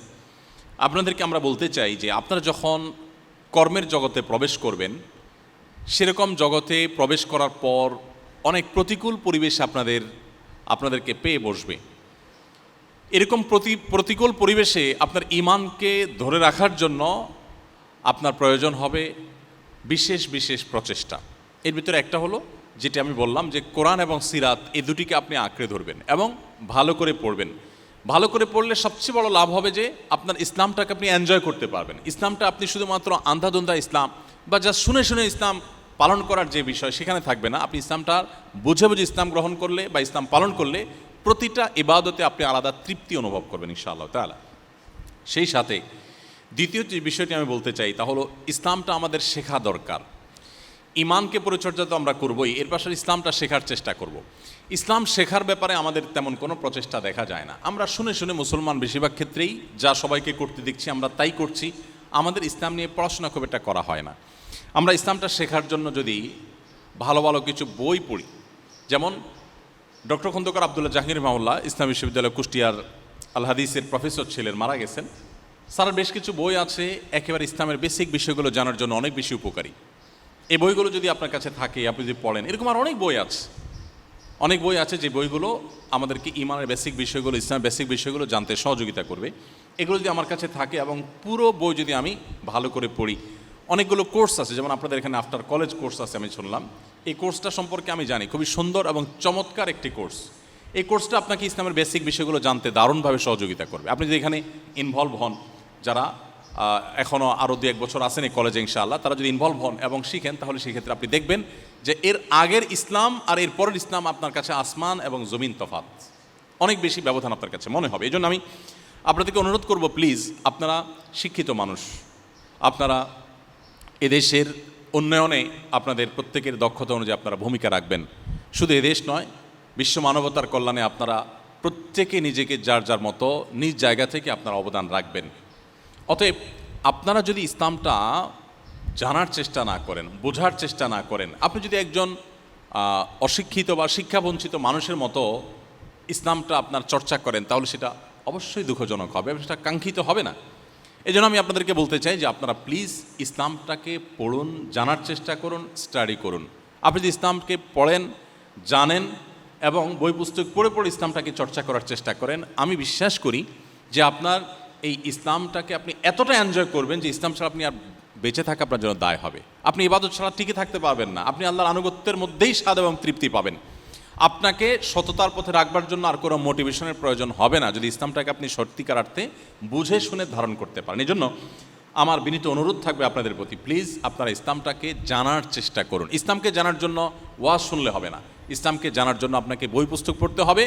আপনাদেরকে আমরা বলতে চাই যে আপনারা যখন কর্মের জগতে প্রবেশ করবেন, সেরকম জগতে প্রবেশ করার পর অনেক প্রতিকূল পরিবেশ আপনাদেরকে পেয়ে বসবে। এরকম প্রতিকূল পরিবেশে আপনার ঈমানকে ধরে রাখার জন্য আপনার প্রয়োজন হবে বিশেষ বিশেষ প্রচেষ্টা। এর ভিতরে একটা হলো যেটা আমি বললাম যে কোরআন এবং সিরাত, এই দুটিকে আপনি আঁকড়ে ধরবেন এবং ভালো করে পড়বেন। ভালো করে পড়লে সবচেয়ে বড় লাভ হবে যে আপনার ইসলামটাকে আপনি এনজয় করতে পারবেন। ইসলামটা আপনি শুধুমাত্র আন্ধাধুন্ধা ইসলাম বা যা শুনে শুনে ইসলাম পালন করার যে বিষয় সেখানে থাকবে না। আপনি ইসলামটা বুঝে বুঝে ইসলাম গ্রহণ করলে বা ইসলাম পালন করলে প্রতিটা ইবাদতে আপনি আলাদা তৃপ্তি অনুভব করবেন ইনশাআল্লাহ তাআলা। সেই সাথে দ্বিতীয় যে বিষয়টি আমি বলতে চাই তা হলো ইসলামটা আমাদের শেখা দরকার। ঈমানকে পরিচর্যা তো আমরা করবই, এর পাশে ইসলামটা শেখার চেষ্টা করব। ইসলাম শেখার ব্যাপারে আমাদের তেমন কোনো প্রচেষ্টা দেখা যায় না। আমরা শুনে শুনে মুসলমান বেশিরভাগ ক্ষেত্রেই যা সবাইকে করতে দেখছি আমরা তাই করছি, আমাদের ইসলাম নিয়ে পড়াশোনা খুব একটা করা হয় না। আমরা ইসলামটা শেখার জন্য যদি ভালো ভালো কিছু বই পড়ি, যেমন ডক্টর খন্দকার আবদুল্লাহ জাহাঙ্গীর রহমাহুল্লাহ ইসলাম বিশ্ববিদ্যালয় কুষ্টিয়ার আল হাদিসের প্রফেসর ছিলেন, মারা গেছেন। স্যার বেশ কিছু বই আছে একেবারে ইসলামের বেসিক বিষয়গুলো জানার জন্য অনেক বেশি উপকারী। এই বইগুলো যদি আপনার কাছে থাকে, আপনি যদি পড়েন, এরকম আর অনেক বই আছে যে বইগুলো আমাদেরকে ইমানের বেসিক বিষয়গুলো, ইসলামের বেসিক বিষয়গুলো জানতে সহযোগিতা করবে। এগুলো যদি আমার কাছে থাকে এবং পুরো বই যদি আমি ভালো করে পড়ি, অনেকগুলো কোর্স আছে, যেমন আপনাদের এখানে আফটার কলেজ কোর্স আছে, আমি শুনলাম এই কোর্সটা সম্পর্কে আমি জানি, খুবই সুন্দর এবং চমৎকার একটি কোর্স। এই কোর্সটা আপনাকে ইসলামের বেসিক বিষয়গুলো জানতে দারুণভাবে সহযোগিতা করবে। আপনি যদি এখানে ইনভলভ হন, যারা এখনও আরও 2-1 বছর আসেন এই কলেজে ইনশাআল্লাহ, তারা যদি ইনভলভ হন এবং শিখেন, তাহলে সেক্ষেত্রে আপনি দেখবেন যে এর আগের ইসলাম আর এর পরের ইসলাম আপনার কাছে আসমান এবং জমিন তফাত, অনেক বেশি ব্যবধান আপনার কাছে মনে হবে। এই জন্য আমি আপনাদেরকে অনুরোধ করব, প্লিজ, আপনারা শিক্ষিত মানুষ, আপনারা এদেশের উন্নয়নে আপনাদের প্রত্যেকের দক্ষতা অনুযায়ী আপনারা ভূমিকা রাখবেন। শুধু এদেশ নয়, বিশ্ব মানবতার কল্যাণে আপনারা প্রত্যেকে নিজেকে যার যার মতো নিজ জায়গা থেকে আপনারা অবদান রাখবেন। অতএব আপনারা যদি ইসলামটা জানার চেষ্টা না করেন, বোঝার চেষ্টা না করেন, আপনি যদি একজন অশিক্ষিত বা শিক্ষাবঞ্চিত মানুষের মতো ইসলামটা আপনার চর্চা করেন, তাহলে সেটা অবশ্যই দুঃখজনক হবে, সেটা কাঙ্ক্ষিত হবে না। এই জন্য আমি আপনাদেরকে বলতে চাই যে আপনারা প্লিজ ইসলামটাকে পড়ুন, জানার চেষ্টা করুন, স্টাডি করুন। আপনি যদি ইসলামকে পড়েন, জানেন এবং বই পুস্তক পড়ে পড়ে ইসলামটাকে চর্চা করার চেষ্টা করেন, আমি বিশ্বাস করি যে আপনার এই ইসলামটাকে আপনি এতটা এনজয় করবেন যে ইসলাম ছাড়া আপনি আর বেঁচে থাকা আপনার জন্য দায় হবে। আপনি ইবাদত ছাড়া টিকে থাকতে পারবেন না, আপনি আল্লাহর আনুগত্যের মধ্যেই স্বাদ এবং তৃপ্তি পাবেন। আপনাকে সততার পথে রাখবার জন্য আর কোনো মোটিভেশনের প্রয়োজন হবে না, যদি ইসলামটাকে আপনি সত্যিকার অর্থে বুঝে শুনে ধারণ করতে পারেন। এই জন্য আমার বিনীত অনুরোধ থাকবে আপনাদের প্রতি, প্লিজ আপনারা ইসলামটাকে জানার চেষ্টা করুন। ইসলামকে জানার জন্য ওয়াজ শুনলে হবে না, ইসলামকে জানার জন্য আপনাকে বই পুস্তক পড়তে হবে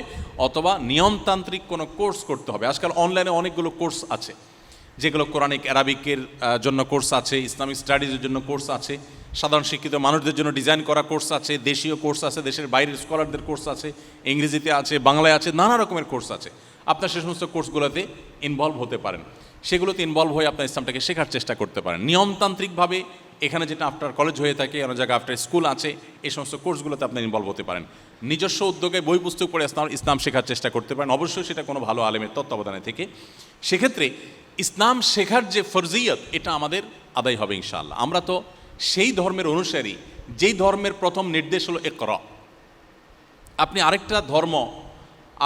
অথবা নিয়মতান্ত্রিক কোনো কোর্স করতে হবে। আজকাল অনলাইনে অনেকগুলো কোর্স আছে, যেগুলো কোরআনিক অ্যারাবিকের জন্য কোর্স আছে, ইসলামিক স্টাডিজের জন্য কোর্স আছে, সাধারণ শিক্ষিত মানুষদের জন্য ডিজাইন করা কোর্স আছে, দেশীয় কোর্স আছে, দেশের বাইরের স্কলারদের কোর্স আছে, ইংরেজিতে আছে, বাংলায় আছে, নানা রকমের কোর্স আছে। আপনার সে সমস্ত কোর্সগুলোতে ইনভলভ হতে পারেন, সেগুলোতে ইনভলভ হয়ে আপনার ইসলামটাকে শেখার চেষ্টা করতে পারেন নিয়মতান্ত্রিকভাবে। এখানে যেটা আফটার কলেজ হয়ে থাকে, অন্য জায়গায় আফটার স্কুল আছে, এই সমস্ত কোর্সগুলোতে আপনি ইনভলভ হতে পারেন। নিজস্ব উদ্যোগে বই পুস্তক পড়ে ইসলাম শেখার চেষ্টা করতে পারেন, অবশ্যই সেটা কোনো ভালো আলেমের তত্ত্বাবধানে থেকে। সেক্ষেত্রে ইসলাম শেখার যে ফরজিয়ত, এটা আমাদের আদায় হবে ইনশাআল্লাহ। আমরা তো সেই ধর্মের অনুসারী যেই ধর্মের প্রথম নির্দেশ হলো ইকরা। আপনি আরেকটা ধর্ম,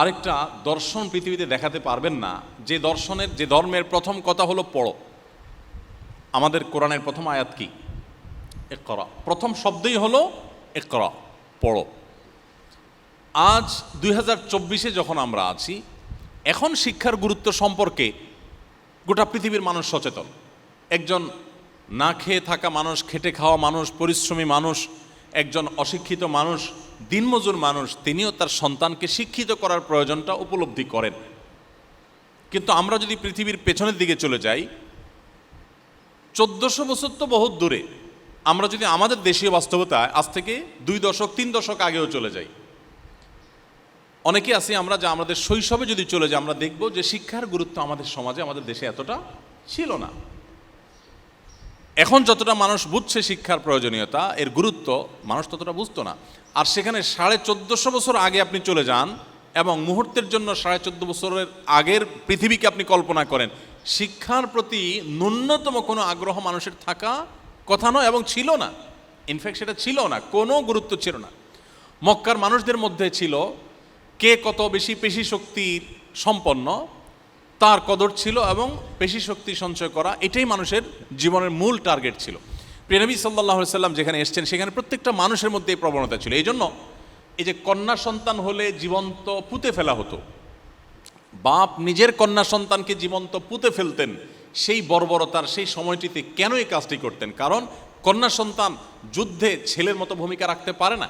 আরেকটা দর্শন পৃথিবীতে দেখাতে পারবেন না যে ধর্মের প্রথম কথা হলো পড়ো। আমাদের কোরআনের প্রথম আয়াত কি? ইকরা। প্রথম শব্দই হলো ইকরা, পড়ো। আজ 2024-এ যখন আমরা আছি, এখন শিক্ষার গুরুত্ব সম্পর্কে গোটা পৃথিবীর মানুষ সচেতন। একজন না খেয়ে থাকা মানুষ, খেটে খাওয়া মানুষ, পরিশ্রমী মানুষ, একজন অশিক্ষিত মানুষ, দিনমজুর মানুষ, তিনিও তার সন্তানকে শিক্ষিত করার প্রয়োজনটা উপলব্ধি করেন। কিন্তু আমরা যদি পৃথিবীর পেছনের দিকে চলে যাই, 1400 বছর তো বহুত দূরে, আমরা যদি আমাদের দেশীয় বাস্তবতায় আজ থেকে 2 দশক 3 দশক আগেও চলে যাই, অনেকে আছি আমরা, যা আমাদের শৈশবে যদি চলে যাই, আমরা দেখব যে শিক্ষার গুরুত্ব আমাদের সমাজে, আমাদের দেশে এতটা ছিল না। এখন যতটা মানুষ বুঝছে শিক্ষার প্রয়োজনীয়তা, এর গুরুত্ব, মানুষ ততটা বুঝতো না। আর সেখানে 1450 বছর আগে আপনি চলে যান এবং মুহূর্তের জন্য 1450 বছরের আগের পৃথিবীকে আপনি কল্পনা করেন, শিক্ষার প্রতি ন্যূনতম কোনো আগ্রহ মানুষের থাকা কথা নয় এবং ছিল না। ইনফ্যাক্ট সেটা ছিল না, কোনো গুরুত্ব ছিল না। মক্কার মানুষদের মধ্যে ছিল কে কত বেশি পেশি শক্তির সম্পন্ন, তার কদর ছিল এবং পেশি শক্তি সঞ্চয় করা, এটাই মানুষের জীবনের মূল টার্গেট ছিল। প্রিয় নবী সাল্লাল্লাহু আলাইহি সাল্লাম যেখানে এসেছেন, সেখানে প্রত্যেকটা মানুষের মধ্যে এই প্রবণতা ছিল। এই জন্য এই যে কন্যা সন্তান হলে জীবন্ত পুঁতে ফেলা হতো, বাপ নিজের কন্যা সন্তানকে জীবন্ত পুঁতে ফেলতেন, সেই বর্বরতার সেই সময়টিতে কেন এই কাজটি করতেন? কারণ কন্যা সন্তান যুদ্ধে ছেলের মতো ভূমিকা রাখতে পারে না।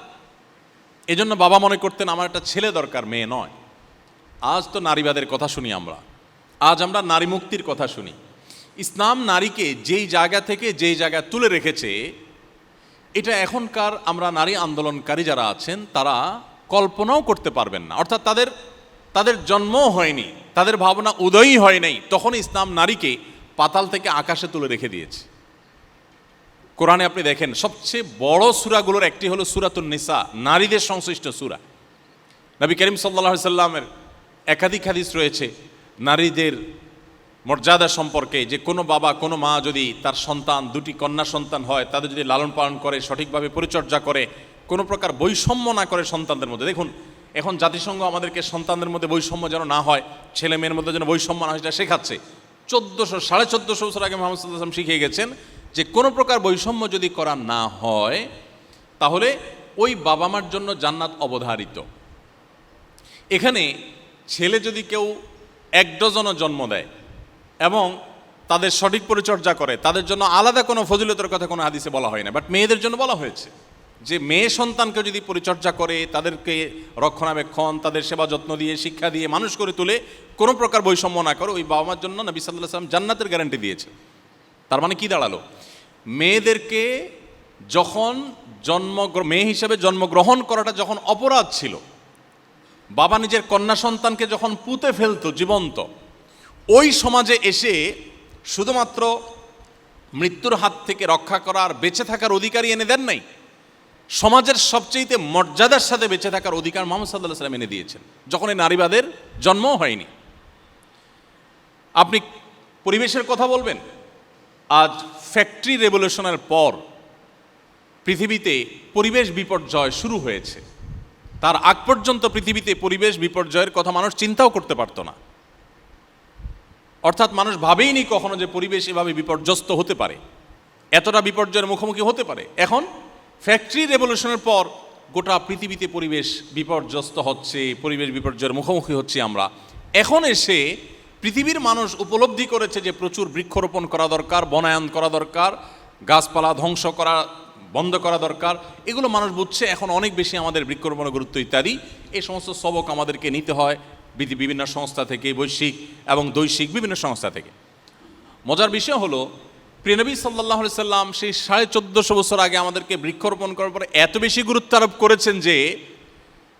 এজন্য বাবা মনে করতেন আমার একটা ছেলে দরকার, মেয়ে নয়। আজ তো নারীবাদের কথা শুনি আমরা, আজ আমরা নারী মুক্তির কথা শুনি। ইসলাম নারীকে যেই জায়গা থেকে যেই জায়গায় তুলে রেখেছে, এটা এখনকার আমরা নারী আন্দোলনকারী যারা আছেন তারা কল্পনাও করতে পারবেন না। অর্থাৎ তাদের জন্মও হয়নি, তাদের ভাবনা উদয়ই হয় নাই, তখন ইসলাম নারীকে পাতাল থেকে আকাশে তুলে রেখে দিয়েছে। কোরআনে আপনি দেখেন সবচেয়ে বড় সূরাগুলোর একটি হলো সূরাতুন নিসা, নারীদের সংশ্লিষ্ট সূরা। নবী করিম সাল্লাল্লাহু আলাইহি সাল্লামের একাধিক হাদিস রয়েছে নারীদের মর্যাদা সম্পর্কে, যে কোনো বাবা কোনো মা যদি তার সন্তান, দুটি কন্যা সন্তান হয়, তাদের যদি লালন পালন করে, সঠিকভাবে পরিচর্যা করে, কোনো প্রকার বৈষম্য না করে সন্তানদের মধ্যে। দেখুন এখন জাতিসংঘ আমাদেরকে সন্তানদের মধ্যে বৈষম্য যেন না হয়, ছেলে মেয়ের মধ্যে যেন বৈষম্য না হয়, সেটা শেখাচ্ছে। 1400-1450 বছর আগে মুহাম্মদ সাল্লাল্লাহু আলাইহি ওয়াসাল্লাম শিখিয়ে গেছেন যে কোনো প্রকার বৈষম্য যদি করা না হয় তাহলে ওই বাবা মার জন্য জান্নাত অবধারিত। এখানে ছেলে যদি কেউ 1 ডজনও জন্ম দেয় এবং তাদের সঠিক পরিচর্যা করে, তাদের জন্য আলাদা কোনো ফজিলতের কথা কোনো হাদিসে বলা হয় না, বাট মেয়েদের জন্য বলা হয়েছে যে মেয়ে সন্তানকে যদি পরিচর্যা করে, তাদেরকে রক্ষণাবেক্ষণ, তাদের সেবা যত্ন দিয়ে, শিক্ষা দিয়ে মানুষ করে তুলে, কোনো প্রকার বৈষম্য না করে, ওই বাবা মার জন্য নবী সাল্লাল্লাহু আলাইহি ওয়াসাল্লাম জান্নাতের গ্যারান্টি দিয়েছে। তার মানে কি দাঁড়ালো? মেয়েদেরকে যখন মেয়ে হিসেবে জন্মগ্রহণ করাটা যখন অপরাধ ছিল, বাবা নিজের কন্যা সন্তানকে যখন পুঁতে ফেলতো জীবন্ত, ওই সমাজে এসে শুধুমাত্র মৃত্যুর হাত থেকে রক্ষা করার, বেঁচে থাকার অধিকারই এনে দেন নাই, সমাজের সবচেয়ে মর্যাদার সাথে বেঁচে থাকার অধিকার মুহাম্মদ সাল্লাল্লাহু আলাইহি ওয়াসাল্লাম এনে দিয়েছেন, যখন এই নারীবাদের জন্মও হয়নি। আপনি পরিবেশের কথা বলবেন, আজ ফ্যাক্টরি রেভলিউশনের পর পৃথিবীতে পরিবেশ বিপর্যয় শুরু হয়েছে। তার আগ পর্যন্ত পৃথিবীতে পরিবেশ বিপর্যয়ের কথা মানুষ চিন্তাও করতে পারত না, অর্থাৎ মানুষ ভাবেইনি কখনো যে পরিবেশ এভাবে বিপর্যস্ত হতে পারে, এতটা বিপর্যয়ের মুখোমুখি হতে পারে। এখন ফ্যাক্টরি রেভলিউশনের পর গোটা পৃথিবীতে পরিবেশ বিপর্যস্ত হচ্ছে, পরিবেশ বিপর্যয়ের মুখোমুখি হচ্ছি আমরা। এখন এসে পৃথিবীর মানুষ উপলব্ধি করেছে যে প্রচুর বৃক্ষরোপণ করা দরকার, বনায়ন করা দরকার, গাছপালা ধ্বংস করা বন্ধ করা দরকার, এগুলো মানুষ বুঝছে। এখন অনেক বেশি আমাদের বৃক্ষরোপণের গুরুত্ব ইত্যাদি, এই সমস্ত সবক আমাদেরকে নিতে হয় বিভিন্ন সংস্থা থেকে, বৈশ্বিক এবং দৈশিক বিভিন্ন সংস্থা থেকে। মজার বিষয় হলো প্রিয় নবী সাল্লাল্লাহু আলাইহি সাল্লাম সেই 1450 বছর আগে আমাদেরকে বৃক্ষরোপণ করার পরে এত বেশি গুরুত্ব আরোপ করেছেন যে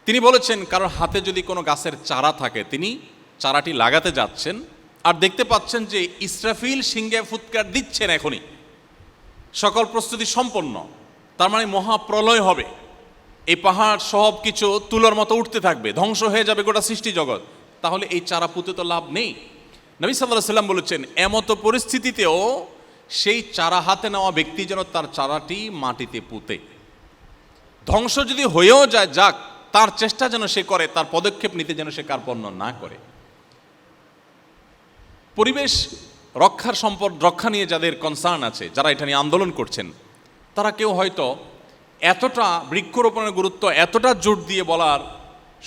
তিনি বলেছেন, কারোর হাতে যদি কোনো গাছের চারা থাকে, তিনি চারাটি লাগাতে যাচ্ছেন আর দেখতে পাচ্ছেন যে ইসরাফিল সিংহে ফুৎকার দিচ্ছেন, এখনই সকল প্রস্তুতি সম্পন্ন, তার মানে মহাপ্রলয় হবে, এই পাহাড় সব কিছু তুলার মতো উঠতে থাকবে, ধ্বংস হয়ে যাবে গোটা সৃষ্টি জগৎ, তাহলে এই চারা পুঁতে তো লাভ নেই। নবী সাল্লাল্লাহু আলাইহি সাল্লাম বলেছেন, এমতো পরিস্থিতিতেও সেই চারা হাতে নেওয়া ব্যক্তি যেন তার চারাটি মাটিতে পুঁতে, ধ্বংস যদি হয়েও যায় যাক, তার চেষ্টা যেন সে করে, তার পদক্ষেপ নিতে যেন সে কার্পণ্য না করে। পরিবেশ রক্ষার রক্ষা নিয়ে যাদের কনসার্ন আছে, যারা এটা নিয়ে আন্দোলন করছেন, তারা কেউ হয়তো এতটা বৃক্ষরোপণের গুরুত্ব এতটা জোর দিয়ে বলার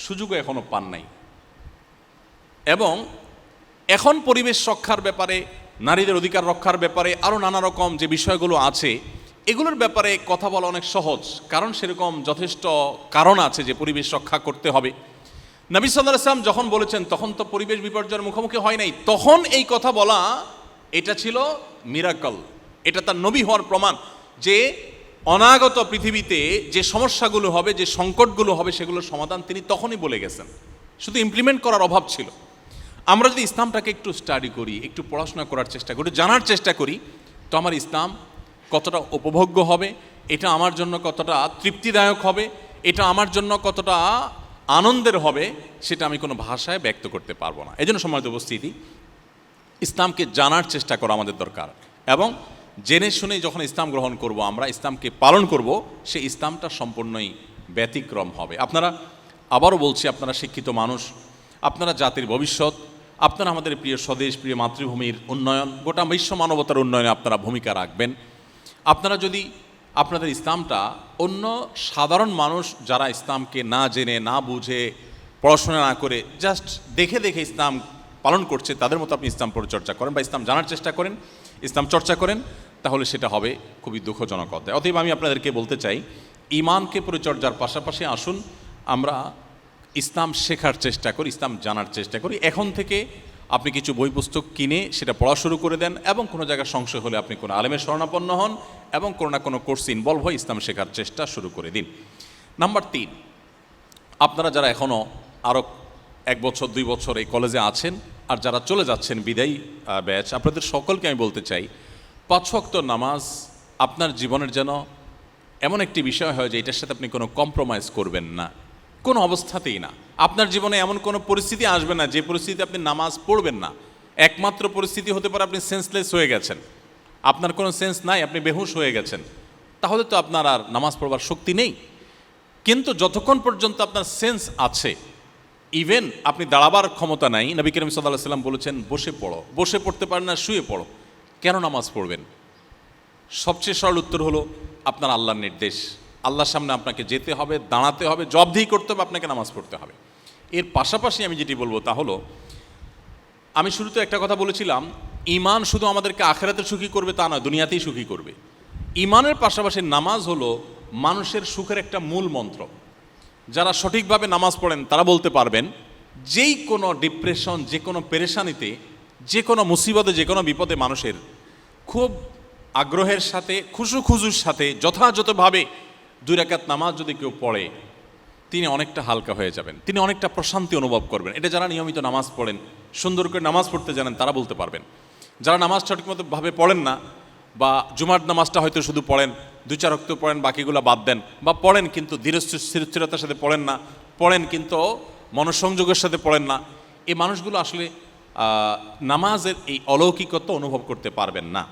সুযোগও এখনো পান নাই। এবং এখন পরিবেশ রক্ষার ব্যাপারে, নারীদের অধিকার রক্ষার ব্যাপারে আরও নানা রকম যে বিষয়গুলো আছে, এগুলোর ব্যাপারে কথা বলা অনেক সহজ, কারণ সেরকম যথেষ্ট কারণ আছে যে পরিবেশ রক্ষা করতে হবে। নবী সাল্লাল্লাহু আলাইহি ওয়াসাল্লাম যখন বলেছেন তখন তো পরিবেশ বিপর্যয়ের মুখোমুখি হয় নাই, তখন এই কথা বলা এটা ছিল মিরাকল, এটা তার নবী হওয়ার প্রমাণ যে অনাগত পৃথিবীতে যে সমস্যাগুলো হবে, যে সংকটগুলো হবে, সেগুলোর সমাধান তিনি তখনই বলে গেছেন, শুধু ইমপ্লিমেন্ট করার অভাব ছিল। আমরা যদি ইসলামটাকে একটু স্টাডি করি, একটু পড়াশোনা করার চেষ্টা করি, জানার চেষ্টা করি, তো আমার ইসলাম কতটা উপভোগ্য হবে, এটা আমার জন্য কতটা তৃপ্তিদায়ক হবে, এটা আমার জন্য কতটা আনন্দের হবে, সেটা আমি কোনো ভাষায় ব্যক্ত করতে পারবো না। এই জন্য সম্মানিত উপস্থিতি, ইসলামকে জানার চেষ্টা করা আমাদের দরকার, এবং জেনে শুনে যখন ইসলাম গ্রহণ করব, আমরা ইসলামকে পালন করব, সেই ইসলামটা সম্পূর্ণই ব্যতিক্রম হবে। আপনারা, আবারও বলছি, আপনারা শিক্ষিত মানুষ, আপনারা জাতির ভবিষ্যৎ, আপনারা আমাদের প্রিয় স্বদেশ, প্রিয় মাতৃভূমির উন্নয়ন, গোটা বিশ্ব মানবতার উন্নয়নে আপনারা ভূমিকা রাখবেন। আপনারা যদি আপনাদের ইসলামটা অন্য সাধারণ মানুষ যারা ইসলামকে না জেনে, না বুঝে, পড়াশোনা না করে জাস্ট দেখে দেখে ইসলাম পালন করছে, তাদের মতো আপনি ইসলাম পরিচর্যা করেন বা ইসলাম জানার চেষ্টা করেন, ইসলাম চর্চা করেন, তাহলে সেটা হবে খুবই দুঃখজনক অধ্যায়। অতএব আমি আপনাদেরকে বলতে চাই, ঈমানকে পরিচর্যার পাশাপাশি আসুন আমরা ইসলাম শেখার চেষ্টা করি, ইসলাম জানার চেষ্টা করি। এখন থেকে আপনি কিছু বই পুস্তক কিনে সেটা পড়া শুরু করে দেন, এবং কোনো জায়গায় সংশয় হলে আপনি কোনো আলেমের শরণাপন্ন হন, এবং কোনো না কোনো কোর্সে ইনভলভ হয়ে ইসলাম শেখার চেষ্টা শুরু করে দিন। নাম্বার 3, আপনারা যারা এখনও আরও 1 বছর 2 বছর এই কলেজে আছেন, আর যারা চলে যাচ্ছেন বিদায়ী ব্যাচ, আপনাদের সকলকে আমি বলতে চাই, 5 ওয়াক্ত নামাজ আপনার জীবনের যেন এমন একটি বিষয় হয় যে এটার সাথে আপনি কোনো কম্প্রোমাইজ করবেন না, কোনো অবস্থাতেই না। আপনার জীবনে এমন কোনো পরিস্থিতি আসবে না যে পরিস্থিতিতে আপনি নামাজ পড়বেন না। একমাত্র পরিস্থিতি হতে পারে আপনি সেন্সলেস হয়ে গেছেন, আপনার কোনো সেন্স নাই, আপনি বেহুশ হয়ে গেছেন, তাহলে তো আপনার আর নামাজ পড়বার শক্তি নেই। কিন্তু যতক্ষণ পর্যন্ত আপনার সেন্স আছে, ইভেন আপনি দাঁড়াবার ক্ষমতা নাই, নবী করিম সাল্লাল্লাহু আলাইহি ওয়াসাল্লাম বলেছেন বসে পড়ো, বসে পড়তে পারেন না শুয়ে পড়ো, কেন নামাজ পড়বেন? সবচেয়ে সরল উত্তর হলো আপনার আল্লাহর নির্দেশ, আল্লাহর সামনে আপনাকে যেতে হবে, দাঁড়াতে হবে, জবাবদিহি করতে হবে, আপনাকে নামাজ পড়তে হবে। এর পাশাপাশি আমি যেটি বলবো তা হলো, আমি শুরুতে একটা কথা বলেছিলাম, ঈমান শুধু আমাদেরকে আখিরাতে সুখী করবে তা নয়, দুনিয়াতেই সুখী করবে। ঈমানের পাশাপাশি নামাজ হলো মানুষের সুখের একটা মূল মন্ত্র। যারা সঠিকভাবে নামাজ পড়েন তারা বলতে পারবেন, যেই কোনো ডিপ্রেশন, যে কোনো পেরেশানিতে, যে কোনো মুসিবতে, যে কোনো বিপদে মানুষের খুব আগ্রহের সাথে, খুশুর সাথে যথাযথভাবে 2 রাকাত নামাজ যদি কেউ পড়ে, তিনি অনেকটা হালকা হয়ে যাবেন, তিনি অনেকটা প্রশান্তি অনুভব করবেন। এটা যারা নিয়মিত নামাজ পড়েন, সুন্দর করে নামাজ পড়তে জানেন, তারা বলতে পারবেন। যারা নামাজ সঠিকমতো ভাবে পড়েন না, বা জুমার নামাজটা হয়তো শুধু পড়েন, 2-4 ওয়াক্ত পড়েন, বাকিগুলো বাদ দেন, বা পড়েন কিন্তু ধীরস্থিরতার সাথে পড়েন না, পড়েন কিন্তু মনঃসংযোগের সাথে পড়েন না, এই মানুষগুলো আসলে নামাজের এই অলৌকিকত্ব অনুভব করতে পারবেন না।